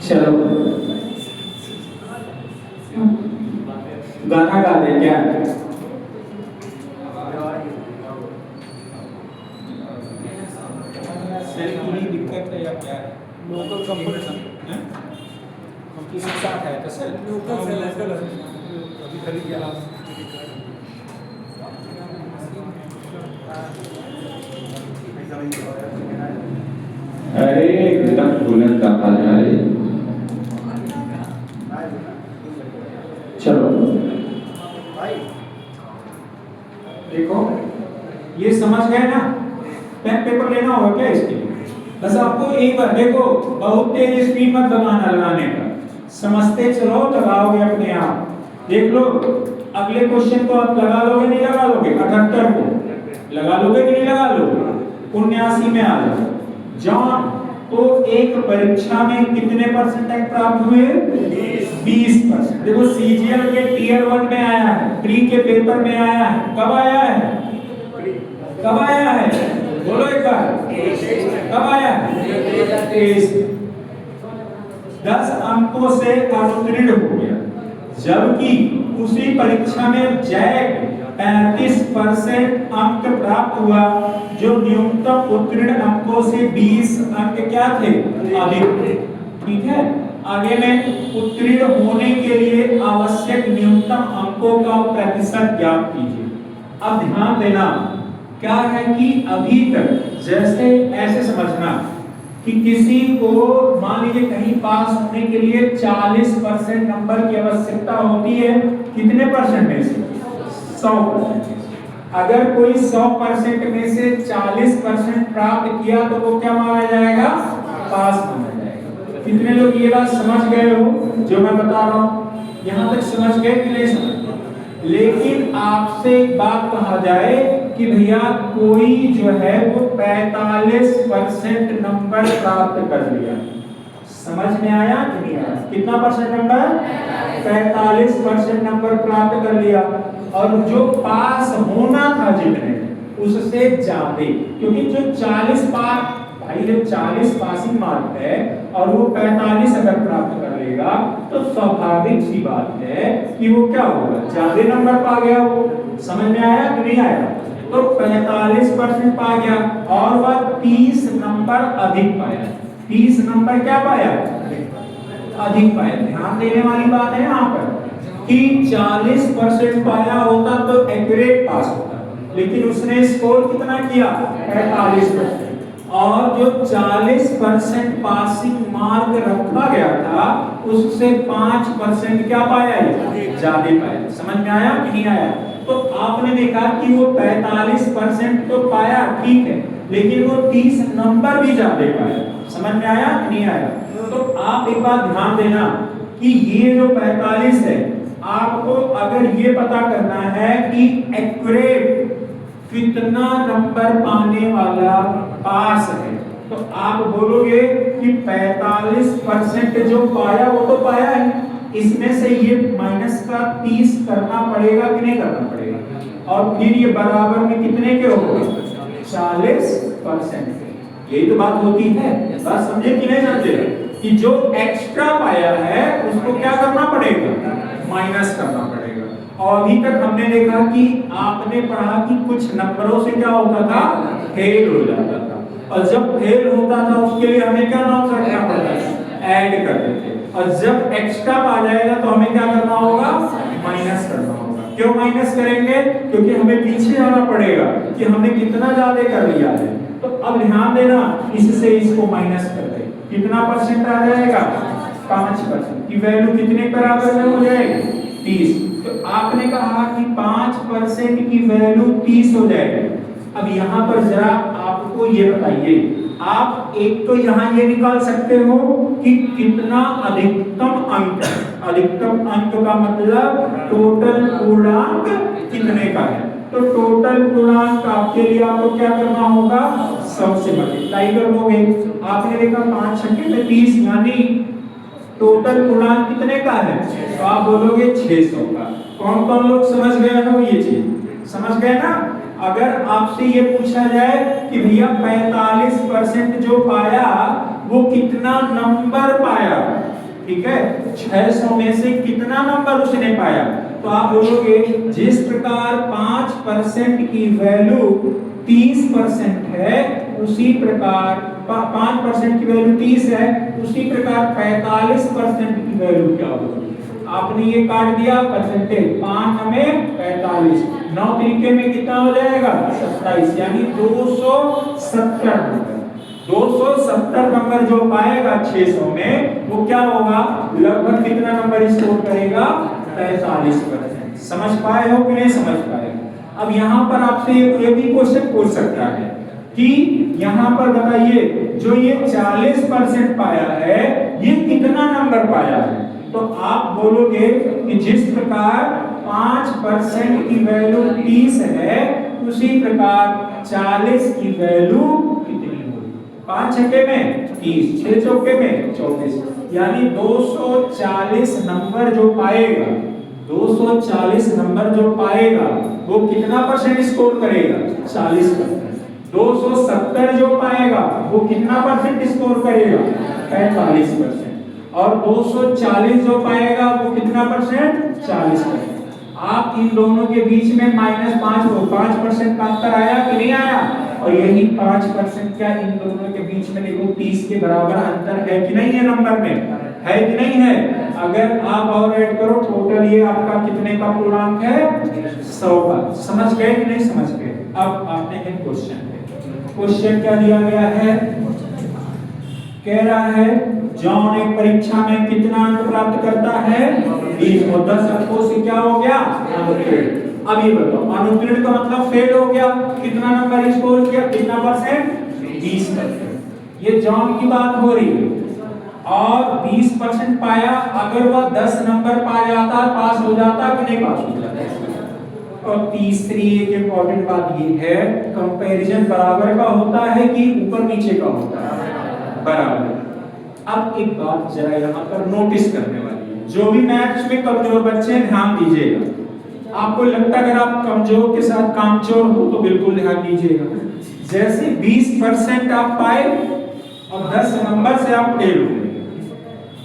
चलो गाना गा दे क्या? सर की ही दिक्कत है या क्या है? लोकल कंपटीशन हैं? हम किसी के साथ है तो सर लोकल से लोकल अभी खरीद गया। अरे एकदम बुलंद आ जाए। चलो देखो, ये समझ गए ना? पेन पेपर लेना होगा क्या इसके लिए? बस आपको एक बार देखो, बहुत तेज स्पीड मत लगाने का, समझते चलो, लगाओगे अपने आप। देख लो अगले क्वेश्चन को आप लगा लोगे नहीं लगा लोगे? 78 को लगा लोगे कि नहीं लगा लोगे? 79 में आ जाओ। जॉन तो एक परीक्षा में कितने परसेंटेज प्राप्त हुए? 20%। देखो सीजीएल के टीयर 1 में आया है, प्री के पेपर में आया है। कब आया है? कब आया है? बोलो एक बार, कब आया है? 10 अंकों से अनुत्तीर्ण हो गया, जबकि उसी परीक्षा में जैक 35% अंक प्राप्त हुआ, जो न्यूनतम उत्तीर्ण अंकों से 20 अंक क्या थे? अधिक थे। ठीक है, आगे में उत्तीर्ण होने के लिए आवश्यक न्यूनतम अंकों का प्रतिशत ज्ञात कीजिए। अब ध्यान देना, क्या है कि अभी तक जैसे ऐसे समझना कि किसी को मान लीजिए कहीं पास होने के लिए 40% नंबर की आवश्यकता होती है। कितने परसेंट में से? 100%। अगर कोई 100% में से 40% प्राप्त किया तो वो क्या माना जाएगा? पास माना जाएगा। कितने लोग ये बात समझ गए हो जो मैं बता रहा हूँ? यहाँ तक समझ गए कि नहीं समझ? लेकिन आपसे एक बात कहा जाए कि भैया कोई जो है वो 45% नंबर प्राप्त कर लिया, समझ में आया कि नहीं आया? कितना परसेंट नंबर? 45% नंबर प्राप्त कर लिया। और जो पास होना था जितने उससे ज्यादा, क्योंकि जो 40 पास, भाई जब 40 पासिंग मार्क है और वो 45 अगर प्राप्त कर लेगा तो स्वाभाविक सी बात है कि वो क्या होगा, ज्यादा नंबर पा गया वो। समझ में आया कि नहीं आया? तो 45% पा गया और वह 30 नंबर अधिक पाया। 30 नंबर क्या पाया? अधिक पाया। ध्यान देने वाली बात है यहाँ पर कि 40% पाया होता तो एक्यूरेट पास होता, लेकिन उसने स्कोर कितना किया? 45%। और जो 40% पासिंग मार्क रखा गया था उससे 5% क्या पाया? ज्यादा पाया। समझ में आया कि नहीं आया? तो आपने देखा कि वो 45% तो पाया, ठीक है, लेकिन वो 30 नंबर भी ज्यादा पाया। समझ में आया कि नहीं आया? तो आप एक बात ध्यान देना कि ये जो 45 है, आपको अगर ये पता करना है कि एक्यूरेट कितना नंबर पाने वाला पास है, तो आप बोलोगे कि 45% जो पाया वो तो पाया है, इसमें से ये माइनस का 30 करना पड़ेगा कि नहीं करना पड़ेगा? और फिर ये बराबर में कितने के होगा? 40%। यही तो बात होती है। बात समझे कि नहीं समझे? कि जो एक्स्ट्रा पाया है उसको क्या करना पड़ेगा? माइनस करना पड़ेगा। और अभी तक हमने देखा कि आपने पढ़ा कि कुछ नंबरों से क्या होता था? फेल हो जाता था, और जब फेल होता था उसके लिए हमें क्या नाम रखना पड़ता है? ऐड करते थे। और जब एक्स्ट्रा आ जाएगा तो हमें क्या करना होगा? माइनस करना होगा। क्यों माइनस करेंगे? क्योंकि हमें पीछे जाना पड़ेगा कि हमने कितना ज्यादा कर लिया है। तो अब ध्यान देना, इससे इसको माइनस कर दे, कितना परसेंट आ जाएगा? 5% की वैल्यू कितने बराबर में हो जाएगी? 30। तो आपने कहा कि 5% की वैल्यू 30 हो जाएगी। अब यहाँ पर जरा आपको ये बताइए, आप एक तो यहाँ ये निकाल सकते हो कि कितना अधिकतम अंक। अधिकतम अंक का मतलब टोटल पूर्णांक कितने का है। तो टोटल पूर्णांक आपके लिए आपको क्या करना होगा? 100 से मल्टीप्लाई कर दोगे। आपने देखा 5 छक्के में 30, यानी टोटल पूर्णांक कितने का है? तो आप बोलोगे 600 का। कौन कौन लोग समझ गए हो ये चीज? समझ गए ना? अगर आपसे ये पूछा जाए कि भैया 45% जो पाया वो कितना नंबर पाया, ठीक है, 600 में से कितना नंबर उसने पाया, तो आप बोलोगे जिस प्रकार 5% की वैल्यू 30% है, उसी प्रकार 5% की वैल्यू 30 है, उसी प्रकार 45% की वैल्यू क्या होगी? आपने ये काट दिया परसेंटेज, 5 में 45, 9 तरीके में कितना हो जाएगा? 27, यानी 270 नंबर। 270 नंबर जो पाएगा 600 में, वो क्या होगा? लगभग कितना नंबर स्कोर करेगा? 45%। समझ पाए हो कि नहीं समझ पाए? अब यहाँ पर आपसे ये भी क्वेश्चन पूछ सकता है कि यहाँ पर बताइए, जो ये 40% पाया है, ये कितना नंबर पाया है? तो आप बोलोगे कि जिस प्रकार 5% की वैल्यू 30 है, उसी प्रकार 40 की वैल्यू कितनी होगी? 5 छक्के में 30, 6 चौके में 34, यानी 240 नंबर जो पाएगा, 240 नंबर जो पाएगा वो कितना परसेंट स्कोर करेगा? 40%। 270 जो पाएगा वो कितना परसेंट स्कोर करेगा? 45%। और 240 जो पाएगा वो कितना परसेंट? 40%। आप इन दोनों के बीच में -5% का अंतर आया कि नहीं आया? और यही 5% का इन दोनों के बीच में देखो 30 के बराबर अंतर है कि नहीं है? नंबर में है कि नहीं है? अगर आप और ऐड करो, टोटल ये आपका कितने का पूर्णांक है? 100 का। समझ गए कि नहीं समझ गए? अब आते हैं क्वेश्चन पे। क्वेश्चन क्या दिया गया है? कह रहा है जॉन एक परीक्षा में कितना अंक प्राप्त करता है? 20। 10 अंकों से क्या हो गया? अनुत्तीर्ण। अब ये बताओ, अनुत्तीर्ण का मतलब फेल हो गया। कितना नंबर स्कोर किया? कितना परसेंट? 20%। ये जॉन की बात हो रही है। और 20% पाया, अगर वह 10 नंबर पा जाता, पास हो जाता कि नहीं पास हो जाता? और तीसरी एक इंपॉर्टेंट बात ये है, कंपैरिजन बराबर का होता है कि ऊपर नीचे का होता है? बराबर। अब एक बात जरा यहाँ पर नोटिस करने वाली है, जो भी मैथ्स में कमजोर बच्चे हैं ध्यान दीजिएगा। आपको लगता है अगर आप कमजोर के साथ कामचोर हो तो बिल्कुल ध्यान दीजिएगा। जैसे 20% आप पाए और 10 नंबर से आप फेल हो गए,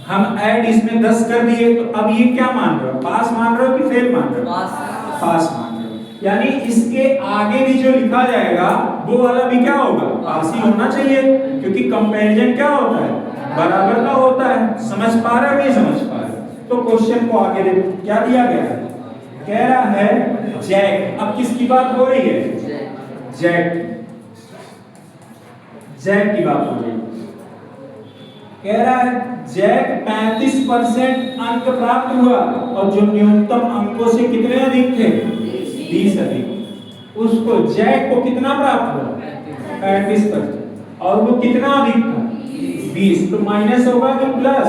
हम ऐड इसमें 10 कर दिए, तो अब ये क्या मान रहे हो, पास मान रहे हो कि फेल मान रहे हो? पास मान रहे हो। यानी इसके आगे भी जो लिखा जाएगा वो वाला भी क्या होगा, पास ही होना चाहिए, क्योंकि कंपैरिजन क्या होता है, बराबर का होता है। समझ पा रहे हो नहीं समझ पा रहे? तो क्वेश्चन को आगे देखो क्या दिया गया है, कह रहा है जैक। अब किसकी बात हो रही है, जैक, जैक की बात हो रही है। कह रहा है जैक 35% अंक प्राप्त हुआ और जो न्यूनतम अंकों से कितने अधिक थे, 20 अधिक। उसको जैक को कितना प्राप्त हुआ, 35%, और वो कितना अधिक था, 20। तो माइनस होगा कि प्लस,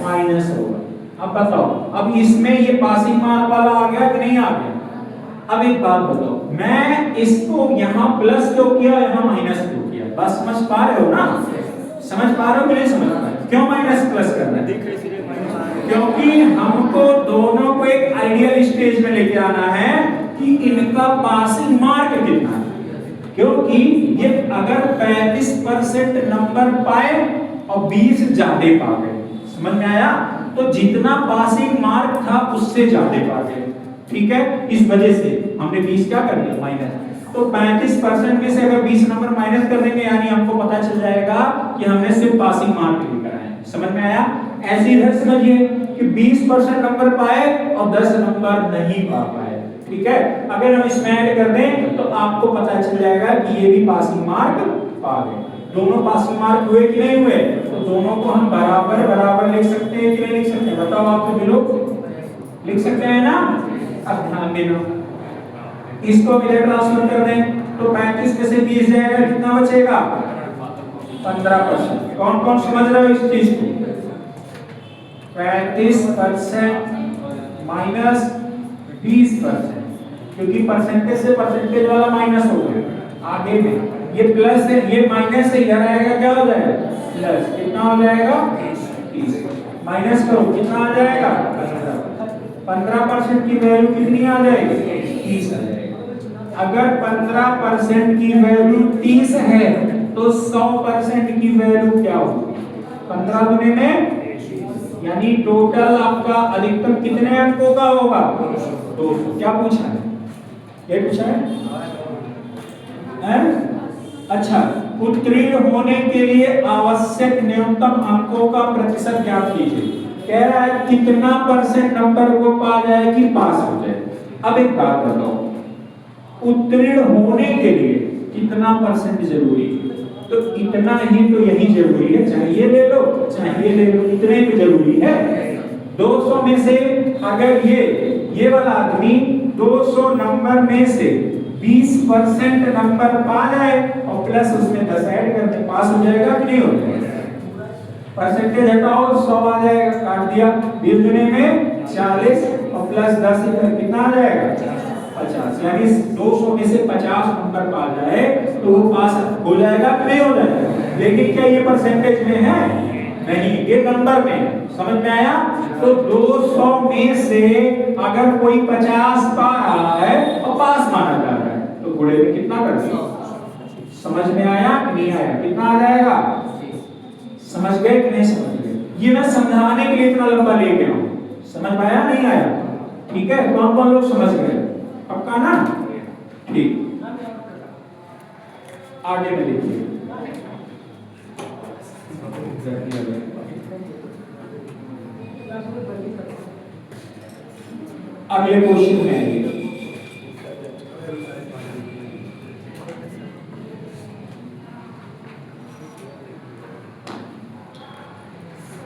माइनस होगा। अब बताओ, अब इसमें ये पासिंग मार्क वाला आ गया कि नहीं आ गया? अब एक बात बताओ, मैं इसको यहाँ प्लस क्यों किया, यहाँ माइनस क्यों किया? बस समझ पा रहे हो ना, समझ पा रहे हो कि नहीं समझ पा रहे? क्यों माइनस प्लस करना है? क्योंकि हमको दोनों को एक आइडियल स्टेज में लेके आना है कि इनका पासिंग मार्क कितना है। क्योंकि ये अगर 35% नंबर पाए और 20 ज्यादा पा गए, समझ में आया? तो जितना पासिंग मार्क था उससे ज्यादा पा गए, ठीक है? इस वजह से हमने 20 क्या कर दिया, माइनस। तो 35% में से अगर 20 नंबर माइनस कर देंगे, यानी हमको पता चल जाएगा कि हमने सिर्फ पासिंग मार्क लेकर आए। समझ में आया? ऐसे इधर समझिए कि 20% नंबर पाए और 10 नंबर नहीं पा पाए, ठीक है? अगर हम इसमें ऐड कर दें तो आपको पता चल जाएगा कि ये भी पासिंग मार्क पा गए। दोनों पासिंग मार्क हुए कि नहीं हुए? तो दोनों को हम बराबर बराबर लिख सकते हैं कि नहीं लिख सकते? बताओ आप तो लोग लिख सकते हैं ना? अब ध्यान देना, इसको इधर ट्रांसफर कर दें तो 35 में से 20 जाएगा, कितना बचेगा, 15%। कौन कौन समझ रहे हो इस चीज को? 35% माइनस 20%, क्योंकि परसेंटेज से परसेंटेज वाला माइनस हो गया। आगे में ये प्लस है, ये माइनस से इधर आएगा, क्या हो जाएगा, प्लस। कितना हो जाएगा, 30। माइनस करो, कितना आ जाएगा, 15% की वैल्यू कितनी आ जाएगी, 30 आ जाएगी। अगर 15% की वैल्यू 30 है तो 100% की वैल्यू क्या होगी, 15 गुने में, यानी टोटल आपका अधिकतम कितने अंकों का होगा, 200। क्या पूछा है, ये पूछा है? अच्छा, उत्तीर्ण होने के लिए आवश्यक न्यूनतम अंकों का प्रतिशत ज्ञात कीजिए। कह रहा है कितना परसेंट नंबर को पा जाए कि पास हो जाए। अब एक बात बताओ, उत्तीर्ण होने के लिए कितना परसेंट जरूरी है? तो इतना ही तो यही जरूरी है, चाहे ये ले लो चाहे ये ले लो, इतने भी जरूरी है। 200 में से अगर ये वाला आदमी 200 नंबर में से 20% नंबर पा जाए और प्लस उसमें 10 ऐड कर दे, पास हो जाएगा कि नहीं हो जाएगा? परसेंटेज हटाओ, 100 आ जाएगा, काट दिया, 20 गुने में 40 और प्लस 10 कितना आ जाएगा, 50। यानी 200 में से 50 नंबर पा जाए तो वो पास हो जाएगा कि नहीं हो जाएगा? लेकिन क्या ये परसेंटेज में है? नहीं, ये नंबर में। समझ में आया? तो 200 में से अगर कोई 50 पा रहा है और पास माना जा रहा है तो गुणे में कितना कर दिया? समझ में आया कि नहीं आया? कितना आ जाएगा? समझ गए कि नहीं समझ गए? ये मैं समझाने के लिए इतना लंबा लेके आऊं, समझ में आया नहीं आया? ठीक है, कौन कौन लोग समझ गए? पक्का ना? ठीक, आगे में देखिए। अगले क्वेश्चन में आएंगे।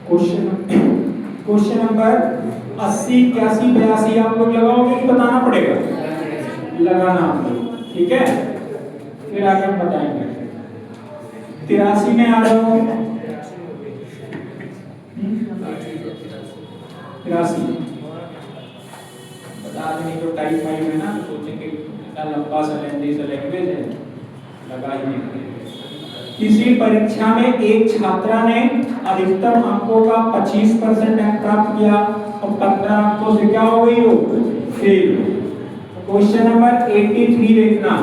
क्वेश्चन नंबर 80, 81, 82 आप लोग लगाओगे कि बताना पड़ेगा? लगाना आप लोग, ठीक है? फिर आगे हम बताएंगे। 83 में आ जाओ, 83 बता देंगे। जो टाइप फाइव है ना, सोचेंगे इतना लंबा सा लेंदी सा लैंग्वेज है, लगा ही नहीं। किसी परीक्षा में एक छात्रा ने अधिकतम अंकों का 25% अंक प्राप्त किया और 15 अंकों से क्या हो गई वो फेल। क्वेश्चन नंबर 83 देखना।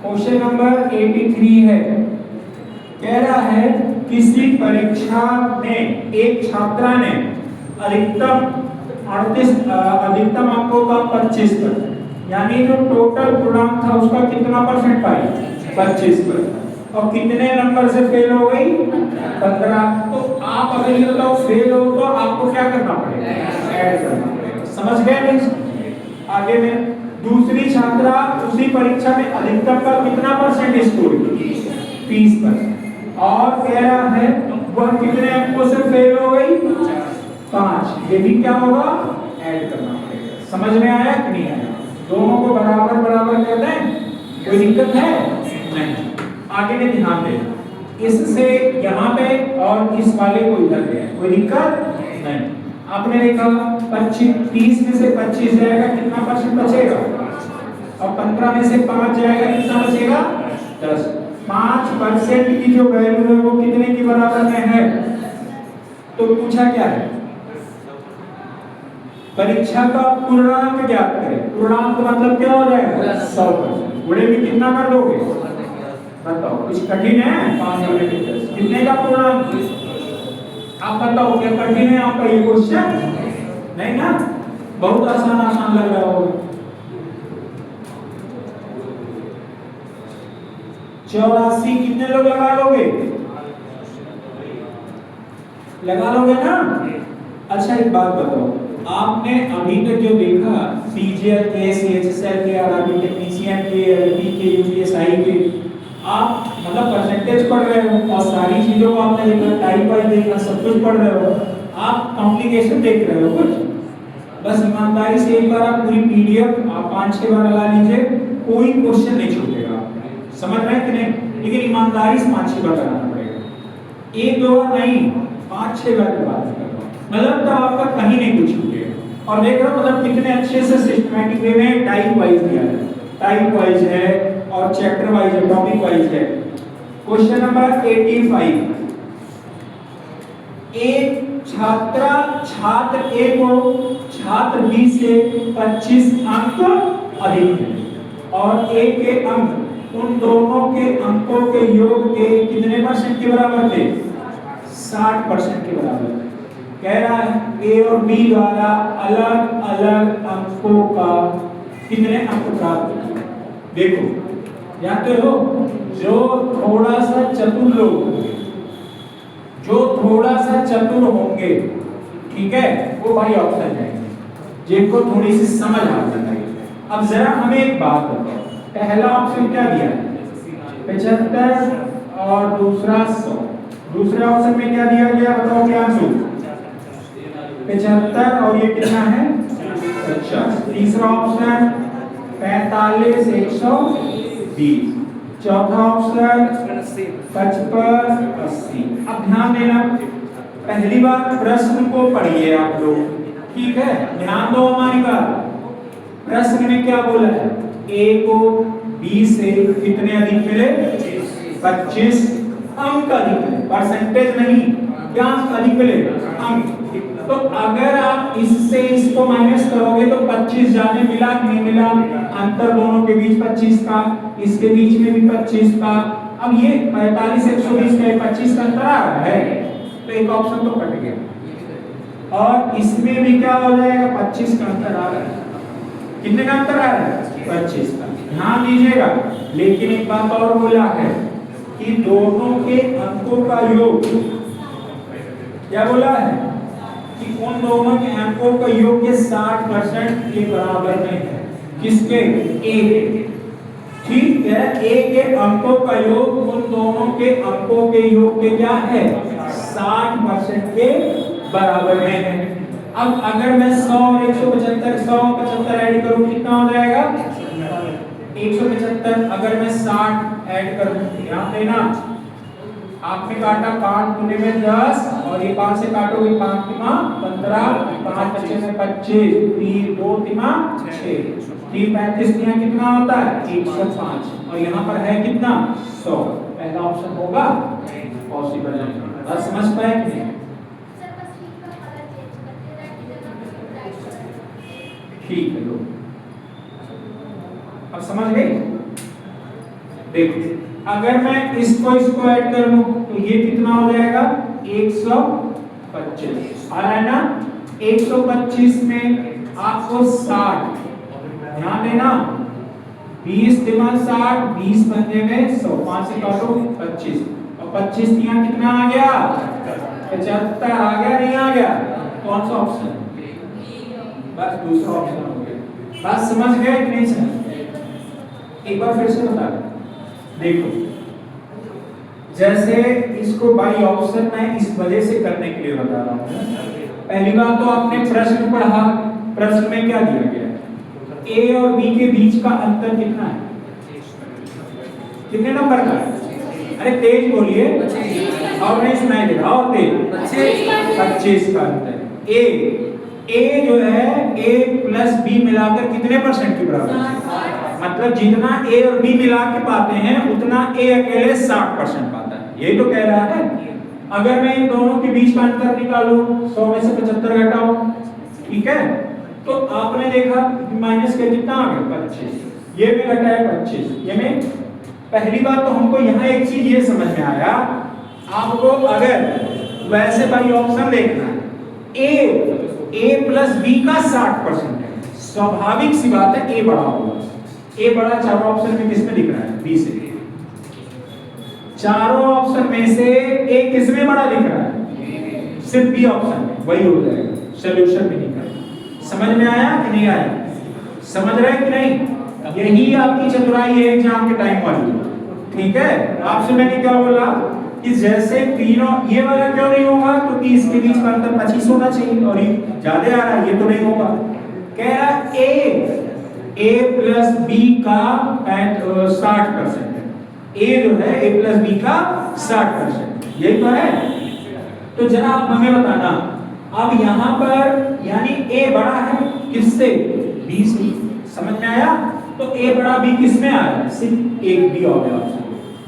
क्वेश्चन नंबर 83 है, कह रहा है किसी परीक्षा में एक छात्रा ने अधिकतम अंकों का 25%, यानी जो टोटल पूर्णांक था उसका कितना परसेंट पाई 25%, और कितने नंबर से फेल हो गई 15। तो आप अगर ये बताओ फेल हो तो आपको क्या करना पड़ेगा, ऐड करना पड़ेगा। समझ गए नहीं? आगे में दूसरी छात्रा उसी परीक्षा में अधिकतम का कितना परसेंट स्कोर की 30%, और कह रहा है वह कितने अंकों से फेल हो गई 5। ये भी क्या होगा, ऐड करना पड़ेगा। समझ में आया कि नहीं आया? दोनों को बराबर बराबर कर दें, कोई दिक्कत है नहीं। आगे में ध्यान देना, इससे यहाँ पे और इस वाले को इधर गया, कोई दिक्कत नहीं। आपने देखा 30 में से 25 जाएगा, कितना परसेंट बचेगा, और 15 में से 5 जाएगा, कितना बचेगा 10। 5% की जो वैल्यू है वो कितने के बराबर में है, तो पूछा क्या है, परीक्षा का पूर्णांक ज्ञात करें। पूर्णांक मतलब क्या हो जाएगा 100%। गुणे में कितना कर दोगे बताओ, कुछ कठिन है? 5 गुणे में 10 कितने का पूर्णांक, आप बताओ क्या कठिन है आपका ये क्वेश्चन? नहीं ना, बहुत आसान आसान लग रहा होगा। 84 कितने लोग लगा लोगे, लगा लोगे ना? अच्छा एक बात बताओ, आपने अभी तक जो देखा सीजीएल के, सीएचएसएल के, आरआरबी टेक्नीशियन के, एलपी के, यूपीएसआई के, आप मतलब परसेंटेज पढ़ रहे हो और सारी चीजों को आपने देखा, टाइप वाइज देखा, सब कुछ पढ़ रहे हो, आप कॉम्प्लिकेशन देख रहे हो कुछ। बस ईमानदारी से एक बार आप पूरी पीडीएफ आप 5-6 बार लगा लीजिए, कोई क्वेश्चन नहीं छूटेगा। समझ रहे हैं कि नहीं? लेकिन ईमानदारी से 5-6 बार लगाना पड़ेगा, 1-2 बार नहीं, 5-6 बार की बात कर रहा हूं। मतलब तो आपका कहीं नहीं कुछ छूटेगा। और देख रहे हो मतलब कितने अच्छे से सिस्टमैटिक वे में टाइप वाइज दिया है, टाइप वाइज है और चैप्टर वाइज है, टॉपिक वाइज है। क्वेश्चन नंबर 85, एक छात्र ए को छात्र बी से 25 अंक अधिक है और ए के अंक उन दोनों के अंकों के योग के कितने परसेंट के बराबर थे 60% के बराबर। कह रहा है ए और बी द्वारा अलग अलग अंकों का कितने अंक प्राप्त किए। देखो जानते हो, जो थोड़ा सा चतुर लोग होंगे, जो थोड़ा सा चतुर होंगे, ठीक है, वो भाई ऑप्शन जाएंगे, जिनको थोड़ी सी समझ आ जाएगी। अब जरा हमें एक बात बताओ, पहला ऑप्शन क्या दिया है 75 और दूसरा 100। दूसरे ऑप्शन में क्या दिया गया बताओ, क्या आंसर 75 और ये कितना है 50। तीसरा ऑप्शन 45 120। चौथा ऑप्शन 55 80। अब ध्यान देना, पहली बार प्रश्न को पढ़िए आप लोग, ठीक है, ध्यान दो हमारी बात। प्रश्न में क्या बोला है, ए को बी से कितने अधिक मिले 25 अंक अधिक मिले, परसेंटेज नहीं, क्या अधिक मिले अंक। तो अगर आप इससे इसको माइनस करोगे तो 25 जाने मिला कि नहीं मिला, अंतर दोनों के बीच 25 का, इसके बीच में भी 25 का। अब ये 45 120 का 25 का अंतर आ रहा है, तो एक ऑप्शन तो कट गया। और इसमें भी क्या हो जाएगा 25 का अंतर आ रहा है। कितने का अंतर आ रहा है 25 का। ध्यान दीजिएगा, लेकिन एक बात और बोला है कि दोनों के अंकों का योग, क्या बोला है कि उन दोनों के अंकों का योग के 60% के बराबर में है। किसके, ए के, ठीक है, ए के अंकों का योग उन दोनों के अंकों के योग के क्या है 60% के बराबर में है। अब अगर मैं 100 और 175 ऐड करूं कितना हो जाएगा 175। अगर मैं 60 ऐड करूं, ध्यान देना, आपने काटा 5 गुने में 10 और ये 5 से काटोगे 5 तिमा 15, 5 बचे में 25, 3 2 तिमा 6, 3 35 यहाँ कितना होता है 105 और यहाँ पर है कितना 100। पहला ऑप्शन होगा पॉसिबल नहीं। बात समझ पाए कि नहीं? ठीक है लो, अब समझ गए? देखो अगर मैं इसको ऐड कर लूं तो ये कितना हो जाएगा 125 आ रहा है ना। 125 में आपको 60 ध्यान देना 20 दिमाग 60 20 पंजे में 100 5 से काटो 25 और 25 यहाँ कितना आ गया 75 आ गया नहीं आ गया। कौन सा ऑप्शन? बस दूसरा ऑप्शन हो गया। बात समझ गए कि नहीं समझ? एक बार फिर से बता देखो, जैसे इसको बाई ऑप्शन मैं इस वजह से करने के लिए बता रहा हूँ। पहली बात तो आपने प्रश्न पढ़ा, प्रश्न में क्या दिया गया है ए और बी के बीच का अंतर कितना है, कितने नंबर का है? अरे तेज बोलिए और नहीं सुनाई दे रहा, और तेज 25 का अंतर। ए जो है ए प्लस बी मिलाकर कितने परसेंट के बराबर है? मतलब जितना ए और बी मिला के पाते हैं उतना ए अकेले 60% पाता है, यही तो कह रहा है। अगर मैं इन दोनों के बीच का अंतर निकालूं 100 में से 75 घटाऊं, ठीक है, तो आपने देखा माइनस के कितना आ गया 25, ये में घटा है 25, ये में। पहली बात तो हमको यहाँ एक चीज ये समझ में आया, आपको अगर वैसे भाई ऑप्शन देखना है ए प्लस बी का 60% है, स्वाभाविक सी बात है ए बड़ा होगा। ए बड़ा चारों ऑप्शन में किसमें दिख रहा है? बी से। चारों ऑप्शन में से ए किसमें बड़ा दिख रहा है? सिर्फ बी ऑप्शन में, वही हो जाएगा, सॉल्यूशन भी नहीं करना। समझ में आया कि नहीं आया? समझ रहे कि नहीं? यही आपकी चतुराई है एग्जाम के टाइम वाली, ठीक है। आपसे मैंने क्या बोला कि जैसे तीनों, ये वाला क्यों नहीं होगा क्योंकि इसके बीच का अंतर 25 होना चाहिए और ये ज्यादा आ रहा है, ये तो नहीं होगा। कह रहा ए प्लस बी का 60% है, ए जो है ए प्लस बी का 60%, यही तो है। तो जरा आप हमें बताना, अब यहाँ पर यानी ए बड़ा है किससे? बी से। समझ में आया? तो ए बड़ा बी किस में आ रहा है? सिर्फ एक बी हो गया।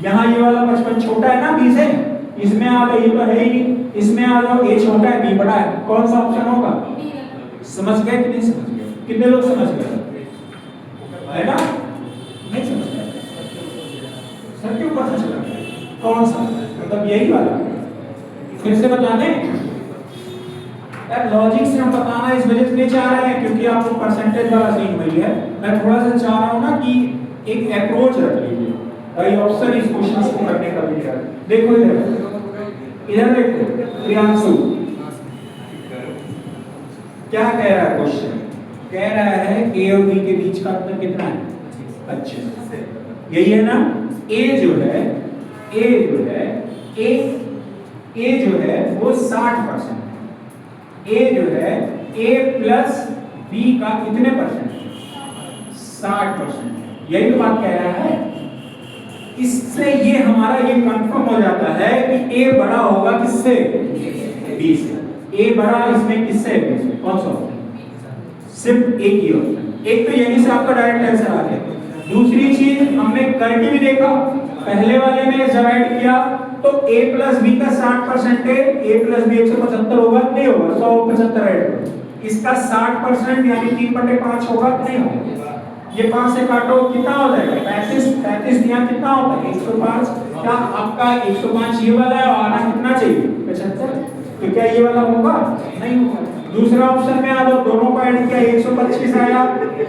यहाँ ये वाला 55 छोटा है ना बी से, इसमें आ गया, ये तो है ही नहीं, इसमें आ जाओ ए छोटा है बी बड़ा है, कौन सा ऑप्शन होगा? समझ गए कि नहीं समझ गए? कितने लोग समझ गए? है ना? नहीं समझ गए सर, क्यों पता चला? कौन सा? मतलब यही वाला। फिर से बता दें यार, लॉजिक से हम बताना इस वजह से नहीं चाह रहे हैं क्योंकि आपको परसेंटेज वाला सीन वही है। मैं थोड़ा सा चाह रहा हूं ना कि एक अप्रोच रख लीजिए भाई, ऑप्शन इस क्वेश्चन को करने का भी है। देखो इधर देखो प्रियांशु क्या कह रहा है क्वेश्चन? कह रहा है ए और बी के बीच का अंतर कितना है? 25, यही है ना। ए जो है वो 60%, ए जो है ए प्लस बी का कितने परसेंट? 60%, यही तो बात कह रहा है। इससे ये हमारा ये कंफर्म हो जाता है कि ए बड़ा होगा किससे? बी से। ए बड़ा इसमें किससे? बी से। कौन सा ऑप्शन? सिर्फ एक ही ऑप्शन। एक तो यहीं से आपका डायरेक्ट आंसर आ गया। दूसरी चीज हमने करके भी देखा, पहले वाले में जब ऐड किया तो a प्लस बी का 60% है, a प्लस बी 175 होगा नहीं होगा? 175 ऐड करो, इसका 60% यानी 3/5 होगा नहीं होगा? ये 5 से काटो कितना हो जाएगा? 35 यहाँ कितना होता है? 105। क्या आपका 105 ये वाला है और आना कितना चाहिए? 75। तो क्या ये वाला होगा? नहीं होगा। दूसरा ऑप्शन में आ जाओ, दोनों को ऐड किया 125 आया,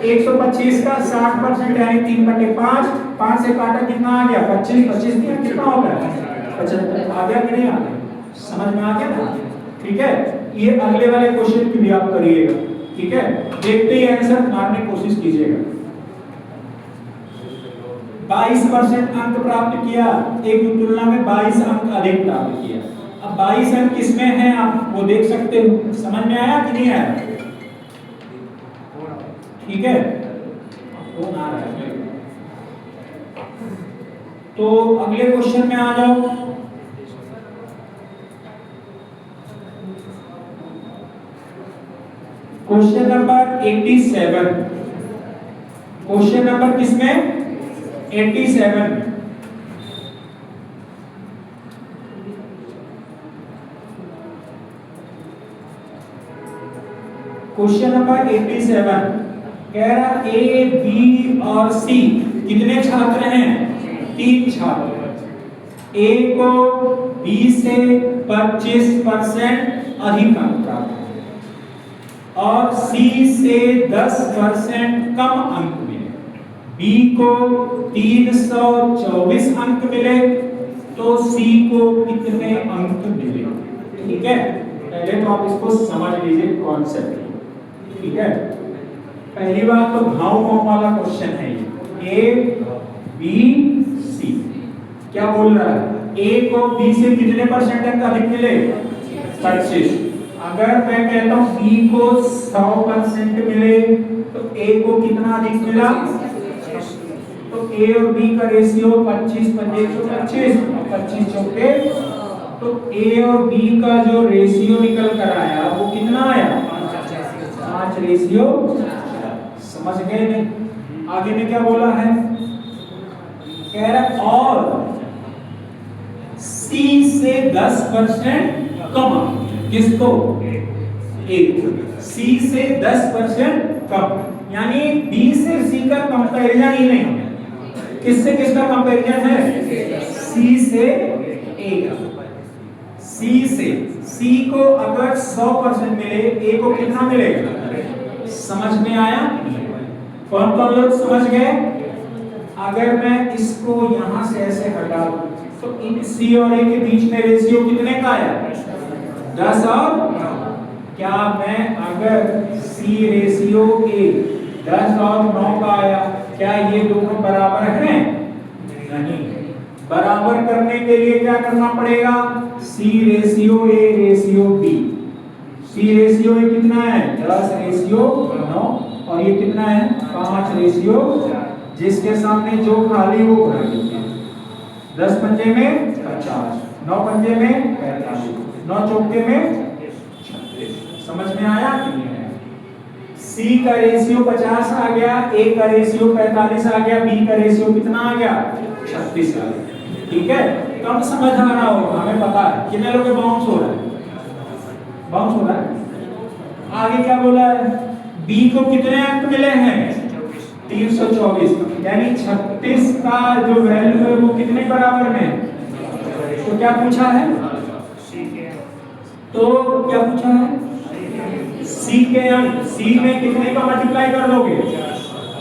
125 का 60% यानी 3/5, 5 से काटा कितना आ गया? 25 दिया कितना हो गया? 75। आ गया कि नहीं आ गया? समझ में आ गया ना? ठीक है, ये अगले वाले क्वेश्चन की भी आप करिएगा, ठीक है। देखते ही आंसर मारने की कोशिश कीजिएगा। 22% अंक प्राप्त किया, एक की तुलना में 22 अंक अधिक प्राप्त किया। अब 22 अंक किसमें है आप वो देख सकते हो। समझ में आया कि नहीं आया? ठीक है, कौन आ रहा है? तो अगले क्वेश्चन में आ जाओ। Question number 87। क्वेश्चन नंबर किसमें? 87 में। क्वेश्चन नंबर 87 कह रहा ए बी और सी कितने छात्र हैं? 3 छात्र। ए को बी से 25% अधिक अंक प्राप्त हुए और सी से 10% कम अंक मिले। बी को 324 अंक मिले तो सी को कितने अंक मिले? ठीक है, पहले तो आप इसको समझ लीजिए कॉन्सेप्ट। ठीक है, पहली बात तो घाव वाला क्वेश्चन है ये। ए बी सी क्या बोल रहा है? ए को बी से कितने परसेंट अंक अधिक मिले? 25। अगर मैं कहता हूं बी को 100% मिले तो ए को कितना अधिक मिला? तो ए और बी का रेशियो 25 25 और 25 चौके, तो ए और बी का जो रेशियो निकल कर आया वो कितना आया? 5 रेशियो। समझ गए नहीं? आगे में क्या बोला है? कह रहा और सी से 10% कम। किसको? एक। सी से 10% कम, यानी बी से सी का कंपैरिजन ही नहीं है। किससे किसका कंपैरिजन है? सी से ए का। सी से सी को अगर 100% मिले, ए को कितना मिलेगा? समझ में आया? कौन कौन लोग समझ गए? अगर मैं इसको यहां से ऐसे हटा दूं तो इन सी और ए के बीच में रेशियो कितने का आया? 10 और 9। क्या मैं अगर सी रेशियो ए 10 और 9 का आया, क्या ये दोनों बराबर हैं? नहीं। बराबर करने के लिए क्या करना पड़ेगा? C ratio A ratio B. C ratio A कितना है? 10 रेशियो 9 और ये कितना है? 5 रेशियो। जिसके सामने जो खाली वो भर दीजिए। 10 पंजे में 50, 9 पंजे में 45, 9 चौके में 36। समझ में आया कि नहीं आया? सी का रेशियो 50 आ गया, ए का रेशियो 45 आ गया, बी का रेशियो कितना आ गया? 36 आ गया। ठीक है, कम समझ आ रहा होगा, हमें पता है। कितने लोग बाउंस हो रहा है? बाउंस हो रहा है। आगे क्या बोला है? बी को कितने अंक मिले हैं? 324, यानी 36 का जो वैल्यू है वो कितने बराबर में? तो क्या पूछा है? तो क्या पूछा है? सी के अंक। सी में कितने का मल्टीप्लाई कर लोगे?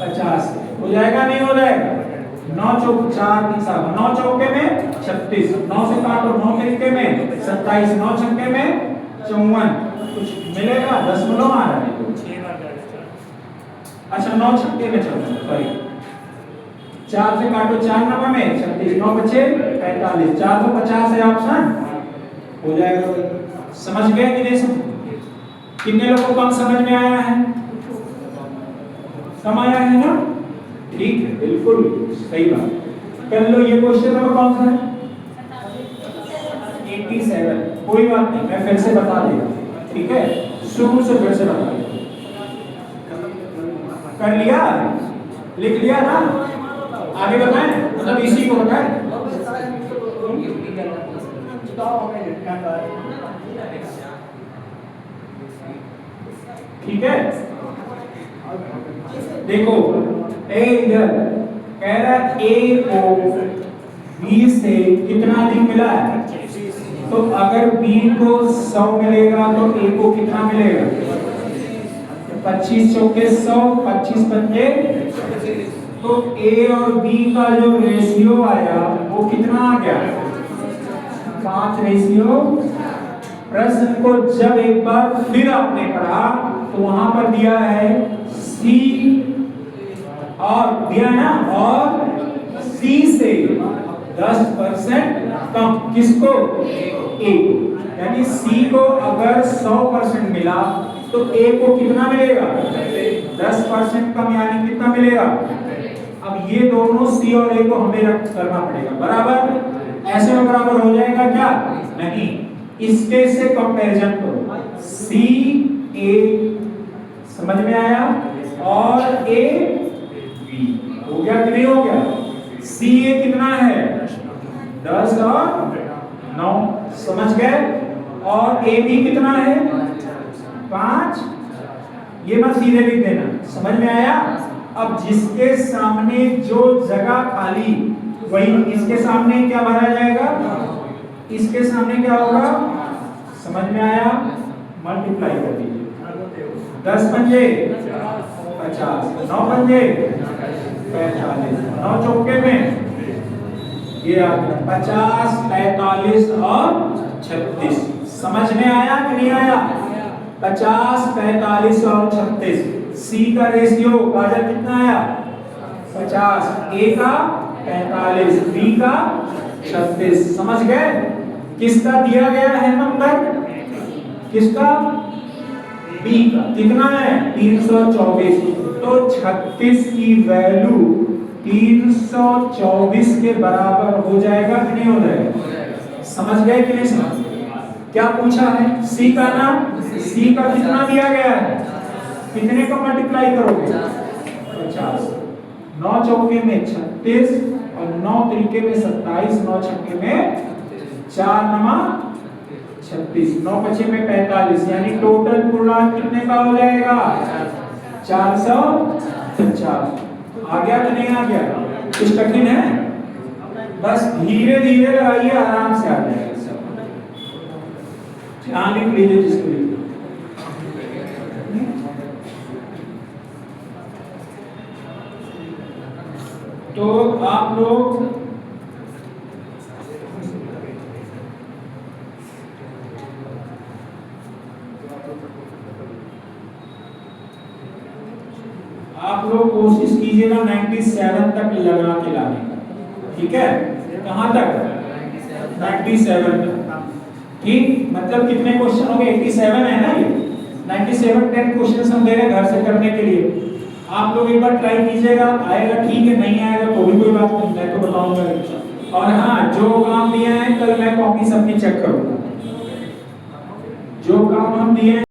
50। हो जाएगा नहीं हो जाएगा? 9 चौक 4 9 चौके में 36, 9 से काटो 9 तरीके में 27, 9 छक्के में 54। कुछ मिलेगा? 10 आ रहा है। अच्छा 9 छक्के में 54, सॉरी 4 से काटो 4 नंबर में 36, 9 बचे 45, 450 है ऑप्शन। हो जाएगा। समझ गए कि नहीं? कितने लोगों को कम समझ में आया है? कम आया है ना? ठीक है, बिल्कुल सही बात। कर लो। ये क्वेश्चन नंबर कौन सा है? 87। कोई बात नहीं, मैं फिर से बता देगा। ठीक है, शुरू से फिर से बता देगा। कर लिया? लिख लिया ना? आगे बताएं, मतलब इसी को बताएं। ठीक है, देखो ए इधर कह रहा ए को बी से कितना अधिक मिला है? तो अगर बी को 100 मिलेगा तो ए को कितना मिलेगा? 25 चौके 100, 25 पंजे। तो ए और बी का जो रेशियो आया वो कितना आ गया? 5 रेशियो। प्रश्न को जब एक बार फिर आपने पढ़ा तो वहां पर दिया है सी और दिया ना, और सी से 10% कम। किसको? ए को। यानी सी को अगर 100% मिला तो ए को कितना मिलेगा? 10% कम, यानी कितना मिलेगा? अब ये दोनों सी और ए को हमें करना पड़ेगा बराबर। ऐसे में बराबर हो जाएगा क्या? नहीं, इसके से कंपैरिजन करो। सी ए, समझ में आया? और ए बी। हो गया कि नहीं हो गया? सी ए कितना है? 10 और 9। समझ गए? और ए बी कितना है? 5 ये मत सीधे लिख देना, समझ में आया? अब जिसके सामने जो जगह खाली, वही इसके सामने क्या भरा जाएगा, इसके सामने क्या होगा, समझ में आया? मल्टीप्लाई कर दीजिए, 10 पंजे 50, 9 पंजे 45, 9 चौके में ये आ गया 50, 45 और 36। समझ में आया कि नहीं आया? 50, 45 और 36। सी का रेशियो काजल कितना आया? 50, ए का 45, बी का 36। समझ गए? किसका दिया गया है नंबर? किसका? बी का। कितना है? 324। तो 36 की वैल्यू 324 के बराबर हो जाएगा कि नहीं हो जाएगा? समझ गए कि नहीं समझ? क्या पूछा है? सी का नाम, सी का कितना दिया गया है, कितने को मल्टीप्लाई करोगे? 50, 9 चौके में 36 और 9 त्रिके में 27, 9 छक्के में 4 नमा 36, 9 बचे में 45, यानी टोटल पूर्णांक कितने का हो जाएगा? 450। आ गया कि नहीं आ गया? कुछ कठिन है? बस धीरे धीरे लगाइए, आराम से आ जाएगा। ध्यान लिख लीजिए जिसको लिखना। तो आप लोग कोशिश कीजिएगा 97 तक लगा के लाने का, ठीक है? कहां तक? 97 तक। ठीक, मतलब कितने क्वेश्चन हो गए? 87 है ना ये। 97 10 क्वेश्चन हम दे रहे हैं घर से करने के लिए। आप लोग एक बार ट्राई कीजिएगा, आएगा ठीक है, नहीं आएगा तो भी कोई बात नहीं, मैं तो बताऊंगा। और हाँ, जो काम दिया है कल मैं कॉपी सबकी चेक करूंगा, जो काम हम दिए